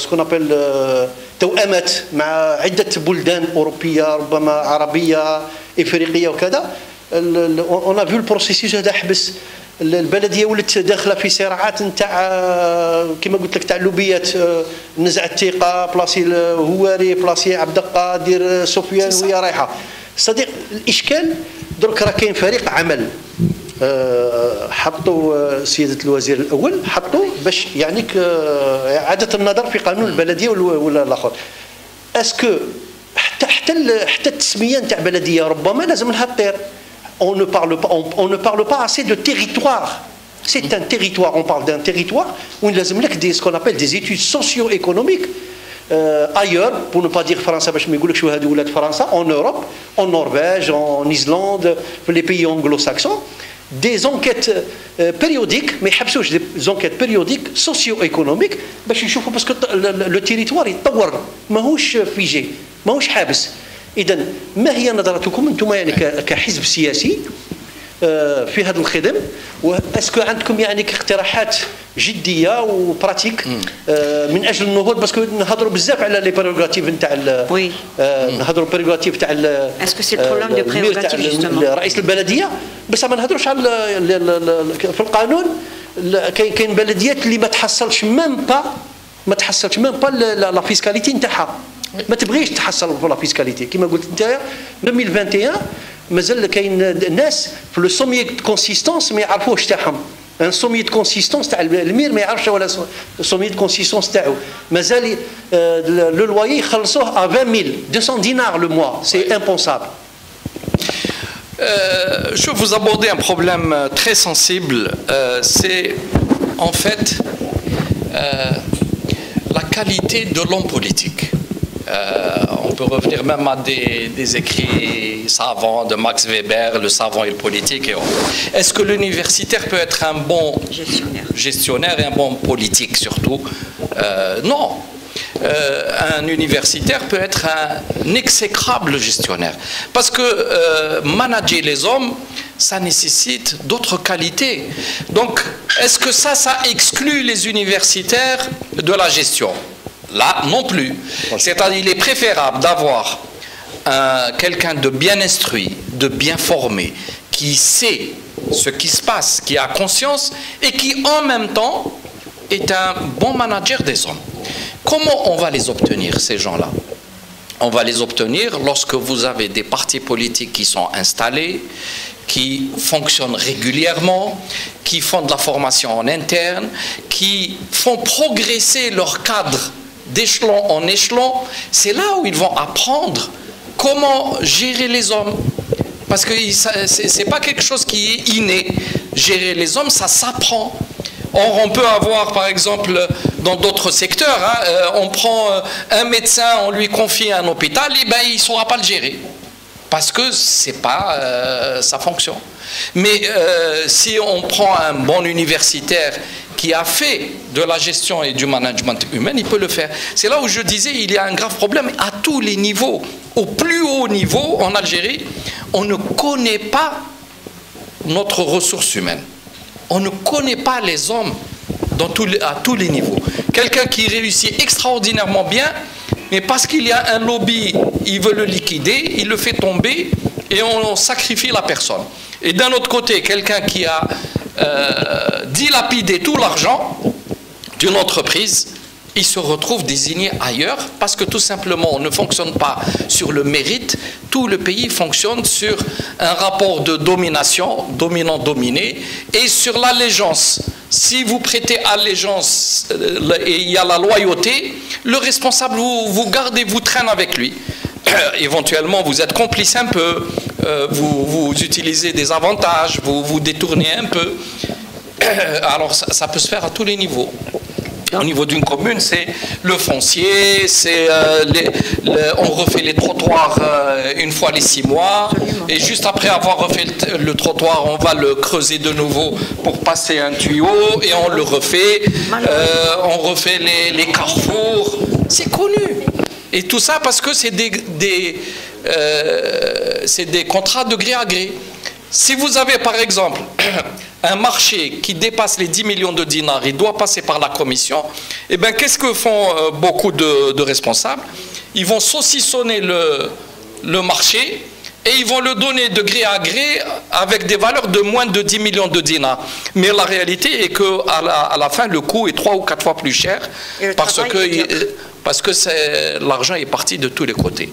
سكون ابل توأمات مع عده بلدان اوروبيه ربما عربيه افريقيه وكذا، اون ا فيو البروسيسيس هذا حبس البلديه ولات داخله في صراعات نتاع كما قلت لك تاع اللوبيات نزع الثقه بلاصي الهواري بلاصي عبد القادر سفيان وهي رايحه صديق الاشكال درك راه كاين فريق عمل حطوا سياده الوزير الاول حطوا باش يعني اعاده النظر في قانون البلديه ولا الاخر اسكو حتى التسميه نتاع بلديه ربما لازم لها تطير. On ne parle pas assez de territoire. C'est un territoire, on parle d'un territoire où il y a ce qu'on appelle des études socio-économiques ailleurs, pour ne pas dire France, en Europe, en Norvège, en Islande, les pays anglo-saxons, des enquêtes périodiques, mais des enquêtes périodiques socio-économiques, parce que le territoire est ماهوش figé, ماهوش حابس. إذا ما هي نظرتكم أنتم يعني كحزب سياسي في هذا الخدم واسكو عندكم يعني اقتراحات جديه وبراتيك من اجل النهوض باسكو نهضروا بزاف على لي بريغاتيف نتاع نهضروا بريغاتيف تاع اسكو سي بروبليم دو بريغاتيف جوستومون رئيس البلديه بس ما نهضروش على في القانون كاين بلديات اللي ما تحصلش ميم با لا فيسكاليتي نتاعها ما تبغيش تحصل في لا فيسكاليتي كما قلت انت 2021 مازال كاين ناس في لو سومي دو كونسيستونس ما يعرفوش تاعهم ان سومي دو كونسيستونس تاع المير ما يعرفش ولا سومي دو كونسيستونس تاعو مازال لو لويي يخلصوه ا 20000 دينار لو موا سي امبونسابل. Je veux vous aborder un problème très sensible, c'est en fait la qualité de l'homme politique. On peut revenir même à des écrits savants de Max Weber, le savant et le politique. Est-ce que l'universitaire peut être un bon gestionnaire et un bon politique surtout? Non. Un universitaire peut être un exécrable gestionnaire. Parce que manager les hommes, ça nécessite d'autres qualités. Donc, est-ce que ça exclut les universitaires de la gestion? Là, non plus. C'est-à-dire qu'il est préférable d'avoir quelqu'un de bien instruit, de bien formé, qui sait ce qui se passe, qui a conscience et qui en même temps est un bon manager des hommes. Comment on va les obtenir, ces gens-là? On va les obtenir lorsque vous avez des partis politiques qui sont installés, qui fonctionnent régulièrement, qui font de la formation en interne, qui font progresser leur cadre d'échelon en échelon. C'est là où ils vont apprendre comment gérer les hommes. Parce que ce n'est pas quelque chose qui est inné. Gérer les hommes, ça s'apprend. Or, on peut avoir, par exemple, dans d'autres secteurs, on prend un médecin, on lui confie un hôpital, et ben, il ne saura pas le gérer. Parce que ce n'est pas sa fonction. Mais si on prend un bon universitaire qui a fait de la gestion et du management humain, il peut le faire. C'est là où je disais il y a un grave problème à tous les niveaux. Au plus haut niveau, en Algérie, on ne connaît pas notre ressource humaine. On ne connaît pas les hommes à tous les niveaux. Quelqu'un qui réussit extraordinairement bien, mais parce qu'il y a un lobby, il veut le liquider, il le fait tomber et on sacrifie la personne. Et d'un autre côté, quelqu'un qui a dilapidé tout l'argent d'une entreprise, il se retrouve désigné ailleurs parce que tout simplement on ne fonctionne pas sur le mérite, tout le pays fonctionne sur un rapport de domination, dominant-dominé, et sur l'allégeance. Si vous prêtez allégeance et il y a la loyauté, le responsable vous garde et vous traîne avec lui. Éventuellement vous êtes complice un peu, vous utilisez des avantages, vous détournez un peu. Alors ça peut se faire à tous les niveaux. Au niveau d'une commune, c'est le foncier, c'est on refait les trottoirs une fois les 6 mois, et juste après avoir refait le trottoir, on va le creuser de nouveau pour passer un tuyau, et on le refait, on refait les carrefours, c'est connu. Et tout ça parce que c'est des contrats de gré à gré. Si vous avez par exemple un marché qui dépasse les 10 millions de dinars, il doit passer par la commission, et bien qu'est-ce que font beaucoup de responsables? Ils vont saucissonner le marché et ils vont le donner de gré à gré avec des valeurs de moins de 10 millions de dinars. Mais la réalité est qu'à la fin, le coût est 3 ou 4 fois plus cher parce que l'argent est parti de tous les côtés.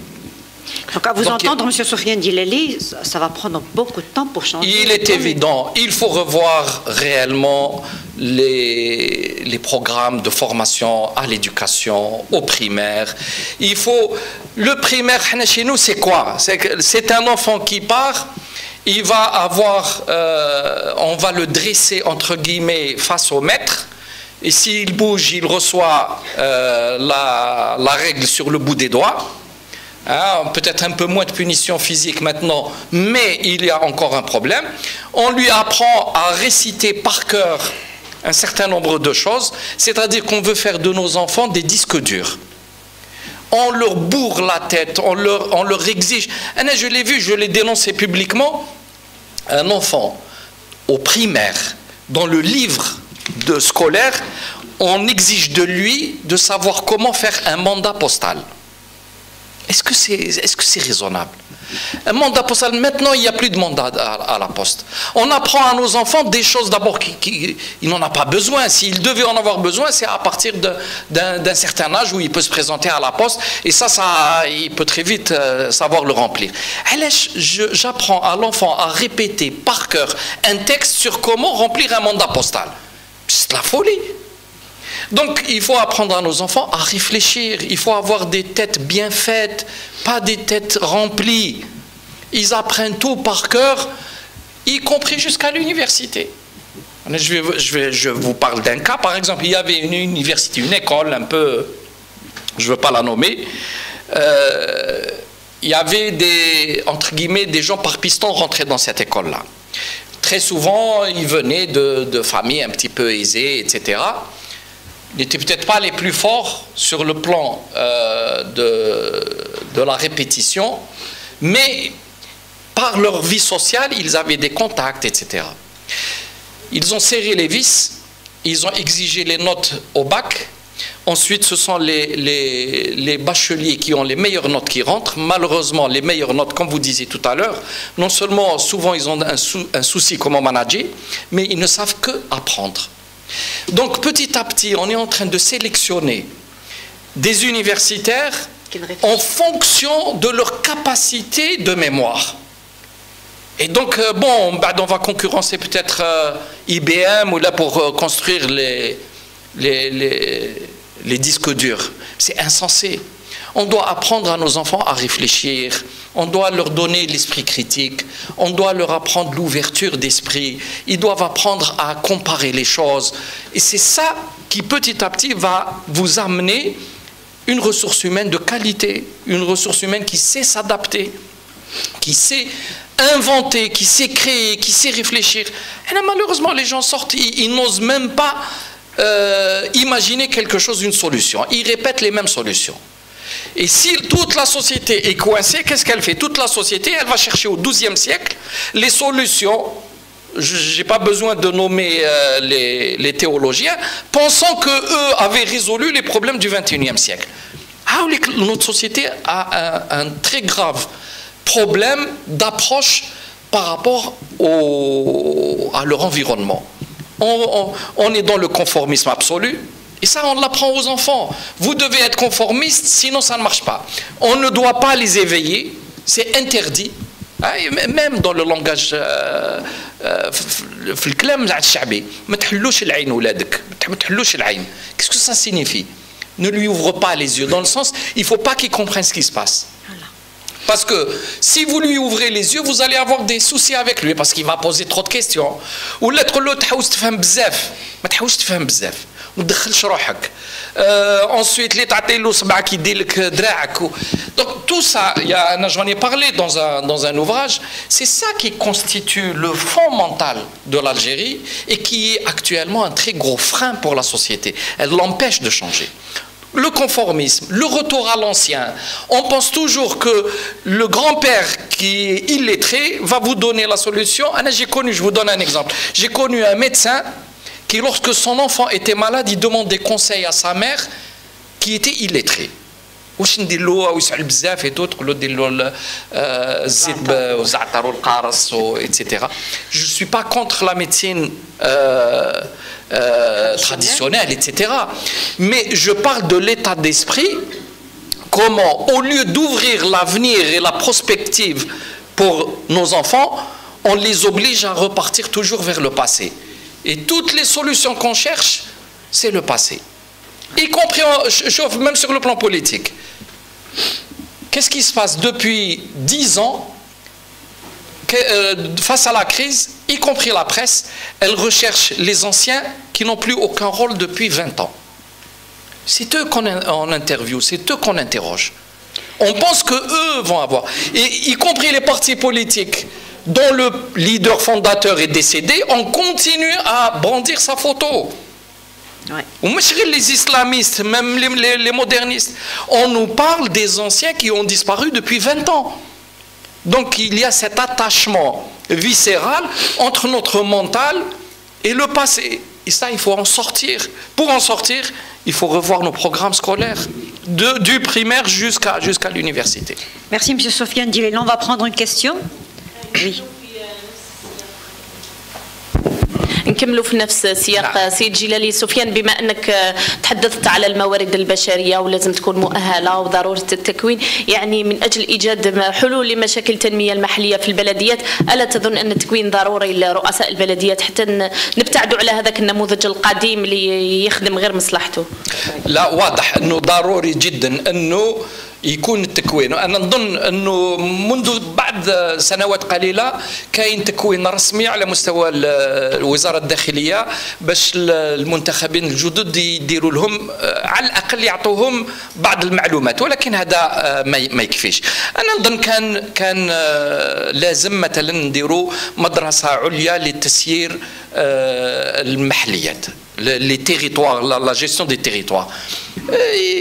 Donc à vous entendre, M. Soufiane Djilali, ça va prendre beaucoup de temps pour changer. Il est évident, il faut revoir réellement les programmes de formation à l'éducation, au primaire. Il faut... Le primaire, chez nous, c'est quoi? C'est un enfant qui part, il va avoir... on va le dresser, entre guillemets, face au maître. Et s'il bouge, il reçoit la règle sur le bout des doigts. Hein, peut-être un peu moins de punition physique maintenant, mais il y a encore un problème. On lui apprend à réciter par cœur un certain nombre de choses, c'est-à-dire qu'on veut faire de nos enfants des disques durs. On leur bourre la tête, on leur exige. Je l'ai vu, je l'ai dénoncé publiquement, un enfant au primaire, dans le livre scolaire, on exige de lui de savoir comment faire un mandat postal. Est-ce que c'est raisonnable? Un mandat postal, maintenant il n'y a plus de mandat à la poste. On apprend à nos enfants des choses d'abord qu'ils n'en ont pas besoin. S'ils devaient en avoir besoin, c'est à partir d'un certain âge où il peut se présenter à la poste et ça il peut très vite savoir le remplir. J'apprends à l'enfant à répéter par cœur un texte sur comment remplir un mandat postal. C'est de la folie. Donc, il faut apprendre à nos enfants à réfléchir. Il faut avoir des têtes bien faites, pas des têtes remplies. Ils apprennent tout par cœur, y compris jusqu'à l'université. Je vous parle d'un cas, par exemple, il y avait une université, une école un peu, je ne veux pas la nommer, il y avait entre guillemets, des gens par piston rentrés dans cette école-là. Très souvent, ils venaient de familles un petit peu aisées, etc. Ils n'étaient peut-être pas les plus forts sur le plan de la répétition, mais par leur vie sociale, ils avaient des contacts, etc. Ils ont serré les vis, ils ont exigé les notes au bac. Ensuite, ce sont les bacheliers qui ont les meilleures notes qui rentrent. Malheureusement, les meilleures notes, comme vous disiez tout à l'heure, non seulement souvent ils ont un souci comment manager, mais ils ne savent que apprendre. Donc petit à petit, on est en train de sélectionner des universitaires en fonction de leur capacité de mémoire. Et donc, bon, on va concurrencer peut-être IBM ou là pour construire les disques durs. C'est insensé. On doit apprendre à nos enfants à réfléchir, on doit leur donner l'esprit critique, on doit leur apprendre l'ouverture d'esprit, ils doivent apprendre à comparer les choses. Et c'est ça qui petit à petit va vous amener une ressource humaine de qualité, une ressource humaine qui sait s'adapter, qui sait inventer, qui sait créer, qui sait réfléchir. Et là, malheureusement, les gens sortent, ils n'osent même pas imaginer quelque chose, une solution. Ils répètent les mêmes solutions. Et si toute la société est coincée, qu'est-ce qu'elle fait? Toute la société, elle va chercher au XIIe siècle les solutions. Je n'ai pas besoin de nommer les théologiens, pensant qu'eux avaient résolu les problèmes du XXIe siècle. Ah, notre société a un très grave problème d'approche par rapport à leur environnement. On est dans le conformisme absolu. Et ça, on l'apprend aux enfants. Vous devez être conformiste, sinon ça ne marche pas. On ne doit pas les éveiller, c'est interdit. Même dans le langage, qu'est-ce que ça signifie? Ne lui ouvre pas les yeux, dans le sens, il ne faut pas qu'il comprenne ce qui se passe. Parce que si vous lui ouvrez les yeux, vous allez avoir des soucis avec lui, parce qu'il va poser trop de questions. Ou l'être l'autre, ensuite donc tout ça, j'en ai parlé dans un ouvrage, c'est ça qui constitue le fond mental de l'Algérie et qui est actuellement un très gros frein pour la société. Elle l'empêche de changer. Le conformisme, le retour à l'ancien. On pense toujours que le grand-père qui est illettré va vous donner la solution. Je vous donne un exemple. J'ai connu un médecin qui, lorsque son enfant était malade, il demandait conseil à sa mère qui était illettrée. واش ندير له ويسعل بزاف تقول له دير له الزيت والزعتر والقارص ايتترا. جو سوي با كونتر لا ميديسين traditionnelle, etc. Mais je parle de l'état d'esprit, comment, au lieu d'ouvrir l'avenir et la prospective pour nos enfants, on les oblige à repartir toujours vers le passé. Et toutes les solutions qu'on cherche, c'est le passé. Y compris, même sur le plan politique. Qu'est-ce qui se passe depuis 10 ans face à la crise, y compris la presse, elle recherche les anciens qui n'ont plus aucun rôle depuis 20 ans. C'est eux qu'on interviewe, c'est eux qu'on interroge. On pense qu'eux vont avoir, et y compris les partis politiques dont le leader fondateur est décédé, on continue à brandir sa photo. Ouais. Les islamistes, même les modernistes, on nous parle des anciens qui ont disparu depuis 20 ans. Donc il y a cet attachement viscéral entre notre mental et le passé. Et ça, il faut en sortir. Pour en sortir, il faut revoir nos programmes scolaires, du primaire jusqu'à l'université. Merci, M. Sofiane Djilali. On va prendre une question. Oui. نكملوا في نفس سياق سيد جلالي. سفيان، بما أنك تحدثت على الموارد البشرية ولازم تكون مؤهلة وضرورة التكوين، يعني من أجل إيجاد حلول لمشاكل التنمية المحلية في البلديات، ألا تظن أن التكوين ضروري لرؤساء البلديات حتى نبتعدوا على هذاك النموذج القديم اللي يخدم غير مصلحته؟ لا، واضح أنه ضروري جدا أنه يكون التكوين. أنا نظن أنه منذ بعد سنوات قليلة كاين تكوين رسمي على مستوى الوزارة الداخلية باش المنتخبين الجدد يديروا لهم على الأقل يعطوهم بعض المعلومات، ولكن هذا ما يكفيش. أنا نظن كان لازم مثلا نديروا مدرسة عليا لتسيير المحليات، les territoires, la gestion des territoires.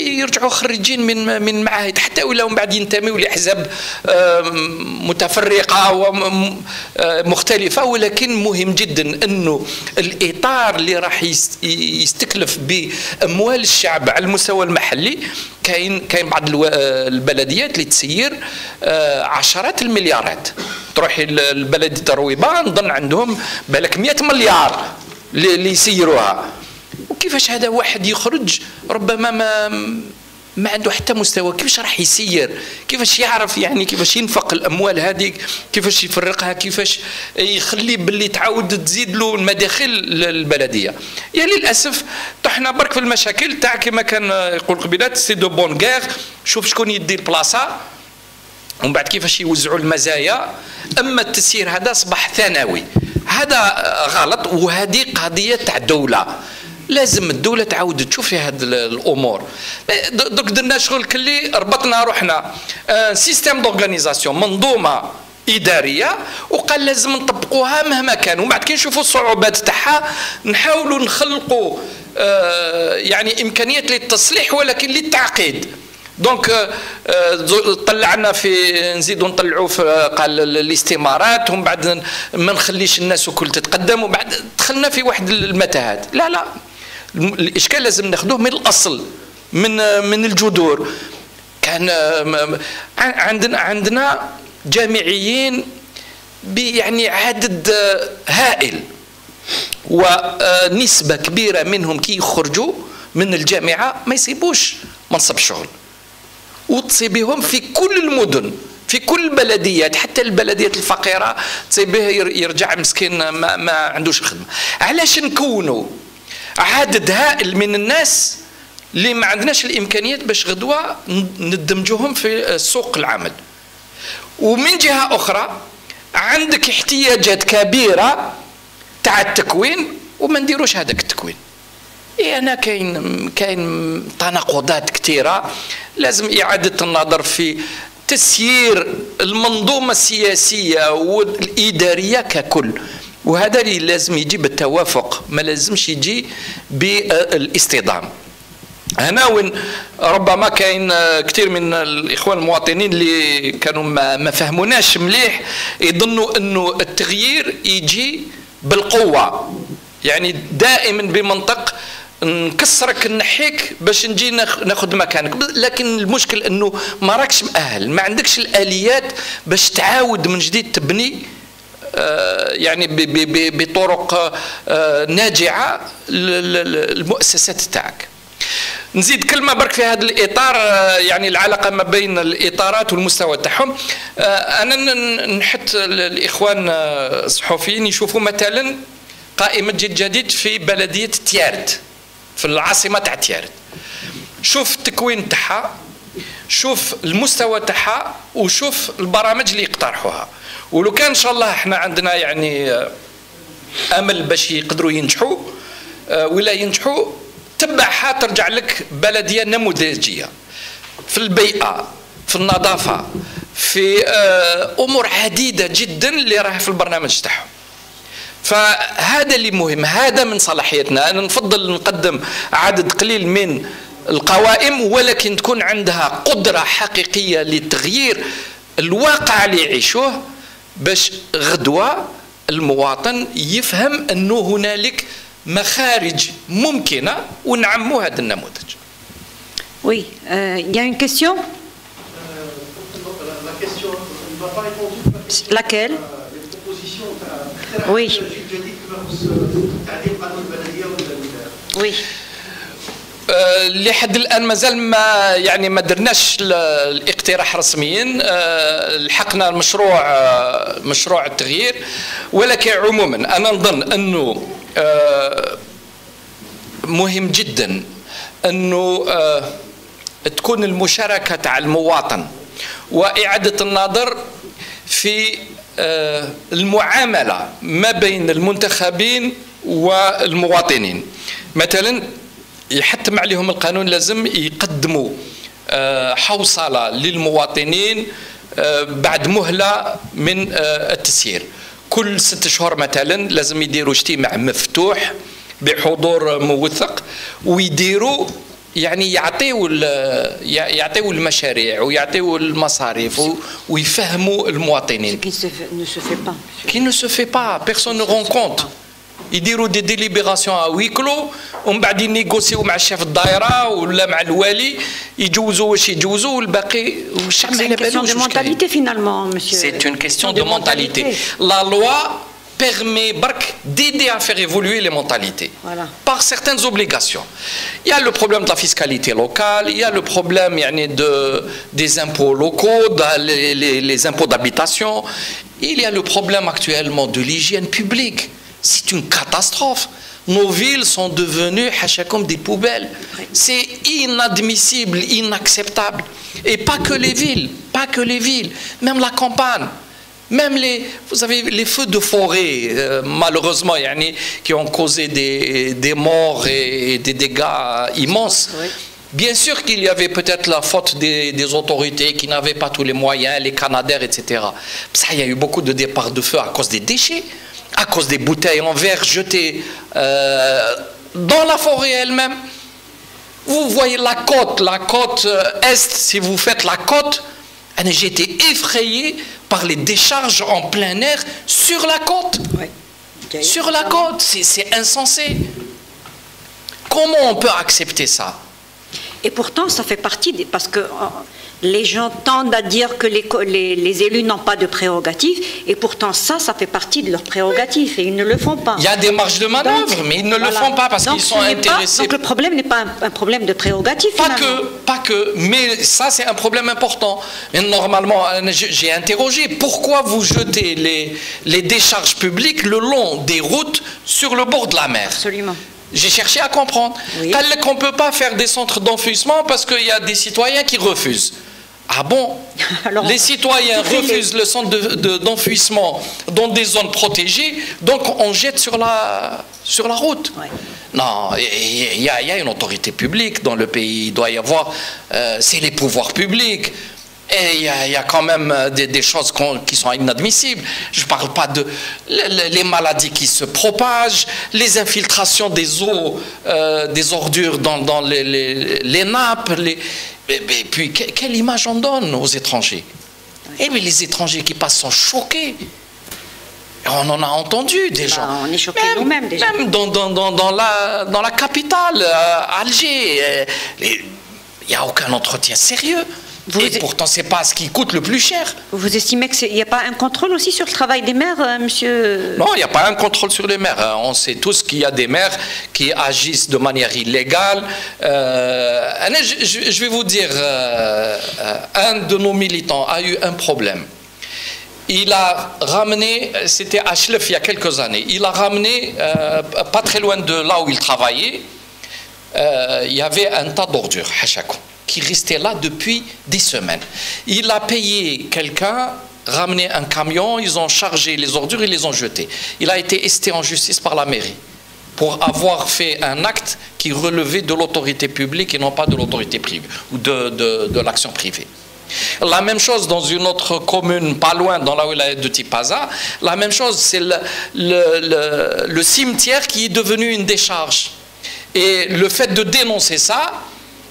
يرجعوا خريجين من معاهد حتى ولا من بعد ينتميوا لاحزاب متفرقه ومختلفه، ولكن مهم جدا انه الاطار اللي راح يستكلف باموال الشعب على المستوى المحلي. كاين بعض البلديات اللي تسير عشرات المليارات. تروحي لبلديه الرويبه نظن عندهم بالك 100 مليار اللي يسيروها. وكيفاش هذا واحد يخرج ربما ما عنده حتى مستوى، كيفاش راح يسير، كيفاش يعرف يعني كيفاش ينفق الاموال هذه، كيفاش يفرقها، كيفاش يخلي باللي تعاود تزيد له المداخل البلديه. يعني للاسف طحنا برك في المشاكل تاع كما كان يقول قبيلات سي دو بون غير، شوف شكون يدي البلاصه ومن بعد كيفاش يوزعوا المزايا. اما التسيير هذا اصبح ثانوي، هذا غلط، وهذه قضيه تاع الدوله. لازم الدولة تعاود تشوف في هذه الأمور. دوك درنا شغل كلي ربطنا روحنا سيستيم دورغانيزاسيون، منظومة إدارية، وقال لازم نطبقوها مهما كان، ومن بعد كي نشوفوا الصعوبات تاعها نحاولوا نخلقوا يعني إمكانيات للتصليح ولكن للتعقيد. دونك طلعنا في نزيدوا نطلعوا في قال الاستمارات، ومن بعد ما نخليش الناس الكل تتقدم، ومن بعد دخلنا في واحد المتاهات. لا، الاشكال لازم ناخذوه من الاصل، من الجذور. كان عندنا جامعيين يعني عدد هائل، ونسبه كبيره منهم كي يخرجوا من الجامعه ما يصيبوش منصب شغل، وتصيبهم في كل المدن، في كل البلديات، حتى البلديات الفقيره تصيبه يرجع مسكين ما عندوش خدمه. علاش نكونوا عدد هائل من الناس اللي ما عندناش الامكانيات باش غدوه ندمجوهم في سوق العمل؟ ومن جهه اخرى عندك احتياجات كبيره تاع التكوين وما نديروش هذاك التكوين. أنا كاين تناقضات كثيرة، لازم إعادة النظر في تسيير المنظومة السياسية والإدارية ككل، وهذا اللي لازم يجي بالتوافق، ما لازمش يجي بالاصطدام. هنا وين ربما كاين كثير من الإخوان المواطنين اللي كانوا ما فهموناش مليح، يظنوا أنه التغيير يجي بالقوة، يعني دائما بمنطق نكسرك نحيك باش نجي ناخذ مكانك، لكن المشكل انه ما راكش مؤهل، ما عندكش الاليات باش تعاود من جديد تبني يعني بطرق ناجعه المؤسسات تاعك. نزيد كلمه برك في هذا الاطار، يعني العلاقه ما بين الاطارات والمستوى تاعهم. انا نحث الاخوان الصحفيين يشوفوا مثلا قائمه جيل جديد في بلديه تيارت في العاصمه تاع تيارت، شوف التكوين تاعها، شوف المستوى تاعها، وشوف البرامج اللي يقترحوها. ولو كان ان شاء الله احنا عندنا يعني امل باش يقدروا ينجحوا ولا ينجحوا، تبعها ترجع لك بلديه نموذجيه في البيئه، في النظافه، في امور عديده جدا اللي راها في البرنامج تاعهم. فهذا اللي مهم، هذا من صلاحيتنا. انا نفضل نقدم عدد قليل من القوائم، ولكن تكون عندها قدره حقيقيه لتغيير الواقع اللي يعيشوه، باش غدوه المواطن يفهم انه هنالك مخارج ممكنه ونعموا هذا النموذج. Oui, il y a une question. La question ne va pas répondre. Laquelle? Les propositions. Oui. Oui. لحد الان مازال ما يعني ما درناش الاقتراح رسميا، لحقنا مشروع التغيير، ولكن عموما انا نظن انه مهم جدا انه تكون المشاركه تاع المواطن واعاده النظر في المعامله ما بين المنتخبين والمواطنين. مثلا يحتم عليهم القانون لازم يقدموا حوصله للمواطنين بعد مهله من التسيير، كل 6 شهور مثلا لازم يديروا اجتماع مفتوح بحضور موثق، ويديروا يعني يعطيوا المشاريع ويعطيوا المصاريف ويفهموا المواطنين. Qui ne se fait pas, personne ne rend compte. يديروا دي ديليبيراسيون ا وي كلو، ومن بعد ينيغوسيو مع الشيف الدائره ولا مع الوالي، يجوزوا واش يجوزوا والباقي والشعب ما على بالوش. C'est une question de mentalité. La loi permet d'aider à faire évoluer les mentalités par certaines obligations. Il y a le problème de la fiscalité locale, il y a le problème des impôts locaux, les impôts d'habitation, il y a le problème actuellement de l'hygiène publique. C'est une catastrophe. Nos villes sont devenues comme des poubelles. C'est inadmissible, inacceptable. Et pas que les villes, même la campagne. Même vous avez les feux de forêt, malheureusement, qui ont causé des morts et des dégâts immenses. Bien sûr qu'il y avait peut-être la faute des autorités qui n'avaient pas tous les moyens, les canadaires, etc. Ça, il y a eu beaucoup de départs de feu à cause des déchets, à cause des bouteilles en verre jetées dans la forêt elle-même. Vous voyez la côte est, si vous faites la côte, j'ai été effrayé par les décharges en plein air sur la côte. Oui. Sur la côte, c'est insensé. Comment on peut accepter ça? Et pourtant, ça fait partie parce que les gens tendent à dire que les élus n'ont pas de prérogatives, et pourtant ça fait partie de leurs prérogatives, et ils ne le font pas. Il y a des marges de manœuvre, mais ils ne le font pas parce qu'ils sont intéressés. Donc le problème n'est pas un problème de prérogative. Pas que, mais ça c'est un problème important. Et normalement, j'ai interrogé pourquoi vous jetez les décharges publiques le long des routes sur le bord de la mer. Absolument. J'ai cherché à comprendre. Oui. Qu'on ne peut pas faire des centres d'enfouissement parce qu'il y a des citoyens qui refusent. Ah bon? Alors, les citoyens refusent le centre d'enfouissement dans des zones protégées, donc on jette sur la route. Oui. Non, il y a une autorité publique dans le pays, il doit y avoir, c'est les pouvoirs publics. Et il y a quand même des choses qui sont inadmissibles. Je ne parle pas de les maladies qui se propagent, les infiltrations des eaux, des ordures dans les nappes. Et puis, quelle image on donne aux étrangers? Et puis les étrangers qui passent sont choqués. On en a entendu des gens. On est choqués nous-mêmes déjà. Même dans la capitale, Alger, il n'y a aucun entretien sérieux. Et pourtant, ce n'est pas ce qui coûte le plus cher. Vous estimez qu'il n'y a pas un contrôle aussi sur le travail des maires, monsieur? Non, il n'y a pas un contrôle sur les maires. On sait tous qu'il y a des maires qui agissent de manière illégale. Je vais vous dire, un de nos militants a eu un problème. Il a ramené, c'était à Chlef il y a quelques années, il a ramené, pas très loin de là où il travaillait, il y avait un tas d'ordures, Hachakou, qui restait là depuis des semaines. Il a payé quelqu'un, ramené un camion, ils ont chargé les ordures et les ont jetées. Il a été esté en justice par la mairie pour avoir fait un acte qui relevait de l'autorité publique et non pas de l'autorité privée ou de l'action privée. La même chose dans une autre commune, pas loin, dans la wilaya de Tipaza. La même chose, c'est le cimetière qui est devenu une décharge. Et le fait de dénoncer ça,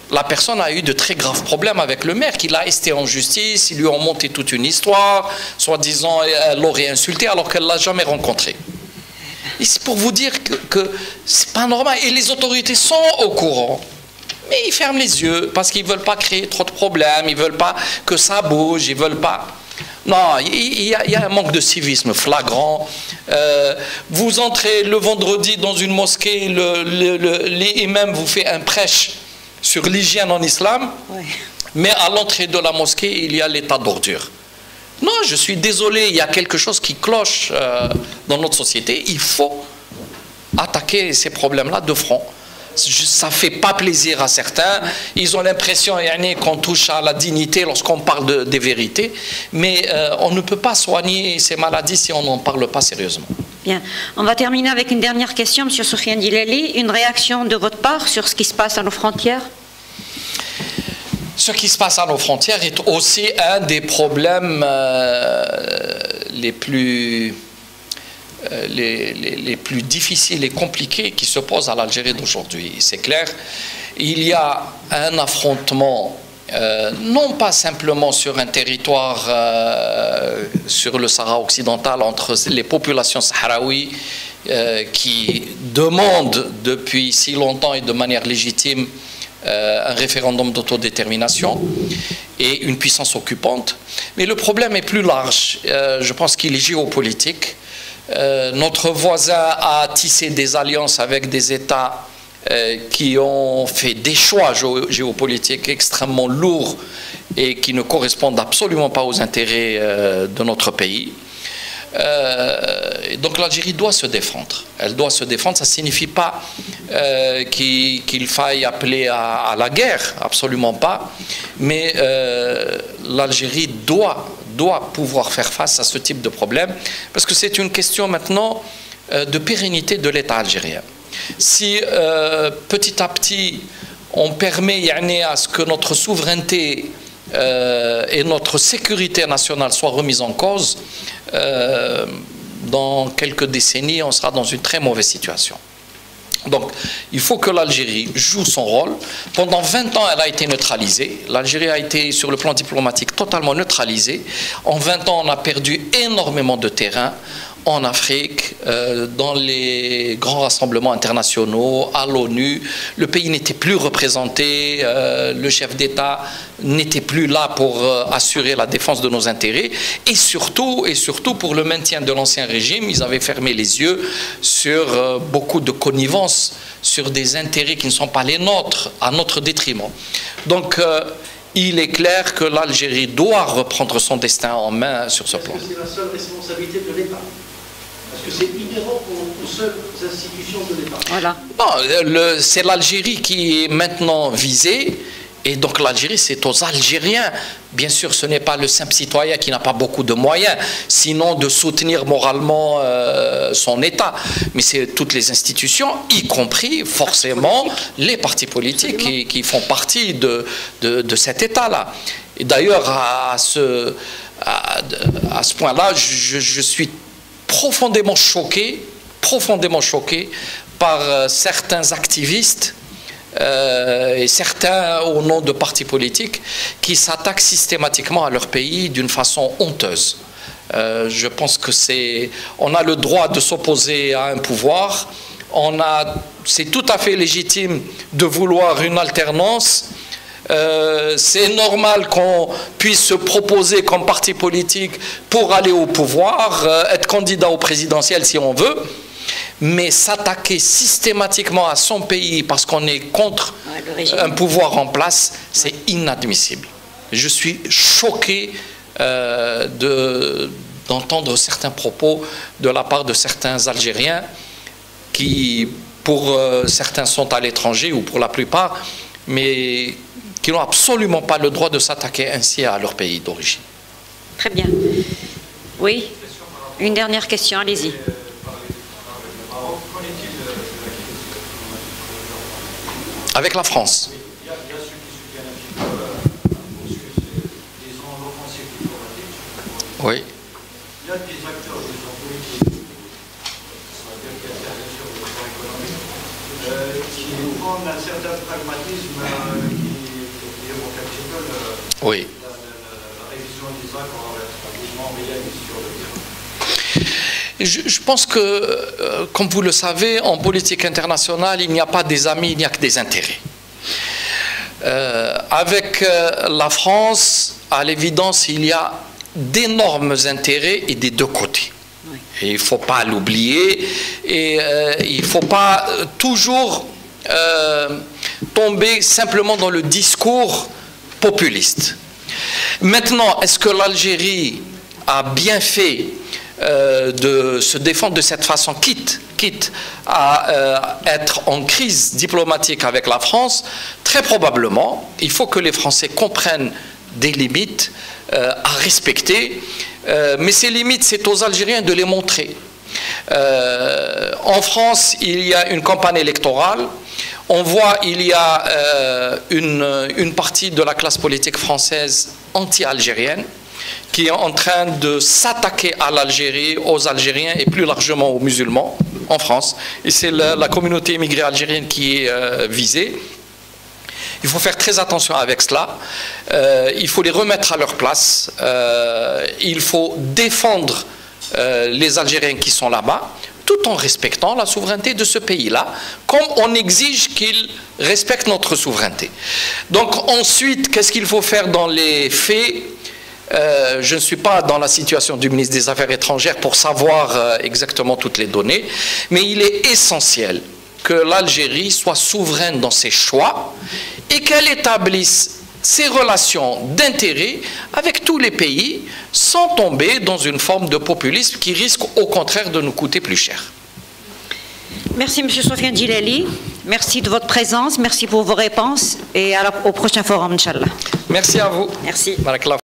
la personne a eu de très graves problèmes avec le maire, qui l'a esté en justice, ils lui ont monté toute une histoire, soi-disant elle l'aurait insulté alors qu'elle ne l'a jamais rencontré. Et c'est pour vous dire que c'est pas normal. Et les autorités sont au courant. Mais ils ferment les yeux parce qu'ils ne veulent pas créer trop de problèmes, ils ne veulent pas que ça bouge, ils ne veulent pas... Non, il y a un manque de civisme flagrant. Vous entrez le vendredi dans une mosquée, l'imam vous fait un prêche sur l'hygiène en islam, oui. Mais à l'entrée de la mosquée, il y a l'état d'ordure. Non, je suis désolé, il y a quelque chose qui cloche dans notre société. Il faut attaquer ces problèmes-là de front. Ça ne fait pas plaisir à certains. Ils ont l'impression qu'on touche à la dignité lorsqu'on parle des vérités. Mais on ne peut pas soigner ces maladies si on n'en parle pas sérieusement. Bien. On va terminer avec une dernière question, M. Soufiane Djilali. Une réaction de votre part sur ce qui se passe à nos frontières? Ce qui se passe à nos frontières est aussi un des problèmes les plus difficiles et compliqués qui se posent à l'Algérie d'aujourd'hui. C'est clair, il y a un affrontement, non pas simplement sur un territoire, sur le Sahara occidental, entre les populations sahraouies qui demandent depuis si longtemps et de manière légitime un référendum d'autodétermination et une puissance occupante. Mais le problème est plus large. Je pense qu'il est géopolitique. Notre voisin a tissé des alliances avec des États qui ont fait des choix géopolitiques extrêmement lourds et qui ne correspondent absolument pas aux intérêts de notre pays. Donc l'Algérie doit se défendre. Elle doit se défendre. Ça ne signifie pas qu'il faille appeler à la guerre, absolument pas. Mais l'Algérie doit pouvoir faire face à ce type de problème, parce que c'est une question maintenant de pérennité de l'État algérien. Si petit à petit on permet à ce que notre souveraineté et notre sécurité nationale soient remises en cause, dans quelques décennies on sera dans une très mauvaise situation. Donc, il faut que l'Algérie joue son rôle. Pendant 20 ans, elle a été neutralisée. L'Algérie a été, sur le plan diplomatique, totalement neutralisée. En 20 ans, on a perdu énormément de terrain en Afrique, dans les grands rassemblements internationaux, à l'ONU. Le pays n'était plus représenté, le chef d'État n'était plus là pour assurer la défense de nos intérêts. Et surtout pour le maintien de l'ancien régime, ils avaient fermé les yeux sur beaucoup de connivence, sur des intérêts qui ne sont pas les nôtres, à notre détriment. Donc, il est clair que l'Algérie doit reprendre son destin en main sur ce plan. C'est la seule responsabilité de l'État. Parce que c'est inhérent aux seules institutions de l'État. Voilà. Non, c'est l'Algérie qui est maintenant visée. Et donc l'Algérie, c'est aux Algériens. Bien sûr, ce n'est pas le simple citoyen qui n'a pas beaucoup de moyens, sinon de soutenir moralement son État. Mais c'est toutes les institutions, y compris forcément les partis politiques qui font partie de cet État-là. Et d'ailleurs, à ce point-là, je suis profondément choqué par certains activistes et certains au nom de partis politiques qui s'attaquent systématiquement à leur pays d'une façon honteuse. Je pense que on a le droit de s'opposer à un pouvoir. C'est tout à fait légitime de vouloir une alternance. C'est normal qu'on puisse se proposer comme parti politique pour aller au pouvoir, être candidat au présidentiel si on veut, mais s'attaquer systématiquement à son pays parce qu'on est contre un pouvoir en place, c'est inadmissible. Je suis choqué d'entendre certains propos de la part de certains Algériens qui, pour certains, sont à l'étranger, ou pour la plupart, mais qui n'ont absolument pas le droit de s'attaquer ainsi à leur pays d'origine. Très bien. Oui, une dernière question, allez-y. Avec la France. Oui. Il y a des acteurs de son politique, c'est-à-dire qui interviennent sur le plan économique, qui prennent un certain pragmatisme qui évoque un petit peu la révision des accords stratégiquement réalistes sur le terrain. Je pense que, comme vous le savez, en politique internationale, il n'y a pas des amis, il n'y a que des intérêts. Avec la France, à l'évidence, il y a d'énormes intérêts et des deux côtés. Oui. Et il ne faut pas l'oublier et il ne faut pas toujours tomber simplement dans le discours populiste. Maintenant, est-ce que l'Algérie a bien fait de se défendre de cette façon, quitte à être en crise diplomatique avec la France? Très probablement. Il faut que les Français comprennent des limites à respecter, mais ces limites, c'est aux Algériens de les montrer. En France, il y a une campagne électorale. On voit il y a une partie de la classe politique française anti-algérienne qui est en train de s'attaquer à l'Algérie, aux Algériens et plus largement aux musulmans en France. Et c'est la communauté immigrée algérienne qui est visée. Il faut faire très attention avec cela. Il faut les remettre à leur place. Il faut défendre les Algériens qui sont là-bas, tout en respectant la souveraineté de ce pays-là, comme on exige qu'ils respectent notre souveraineté. Donc ensuite, qu'est-ce qu'il faut faire dans les faits? Je ne suis pas dans la situation du ministre des Affaires étrangères pour savoir exactement toutes les données, mais il est essentiel que l'Algérie soit souveraine dans ses choix et qu'elle établisse ses relations d'intérêt avec tous les pays sans tomber dans une forme de populisme qui risque au contraire de nous coûter plus cher. Merci M. Sofiane Djilali, merci de votre présence, merci pour vos réponses et au prochain forum, Inch'Allah. Merci à vous. Merci.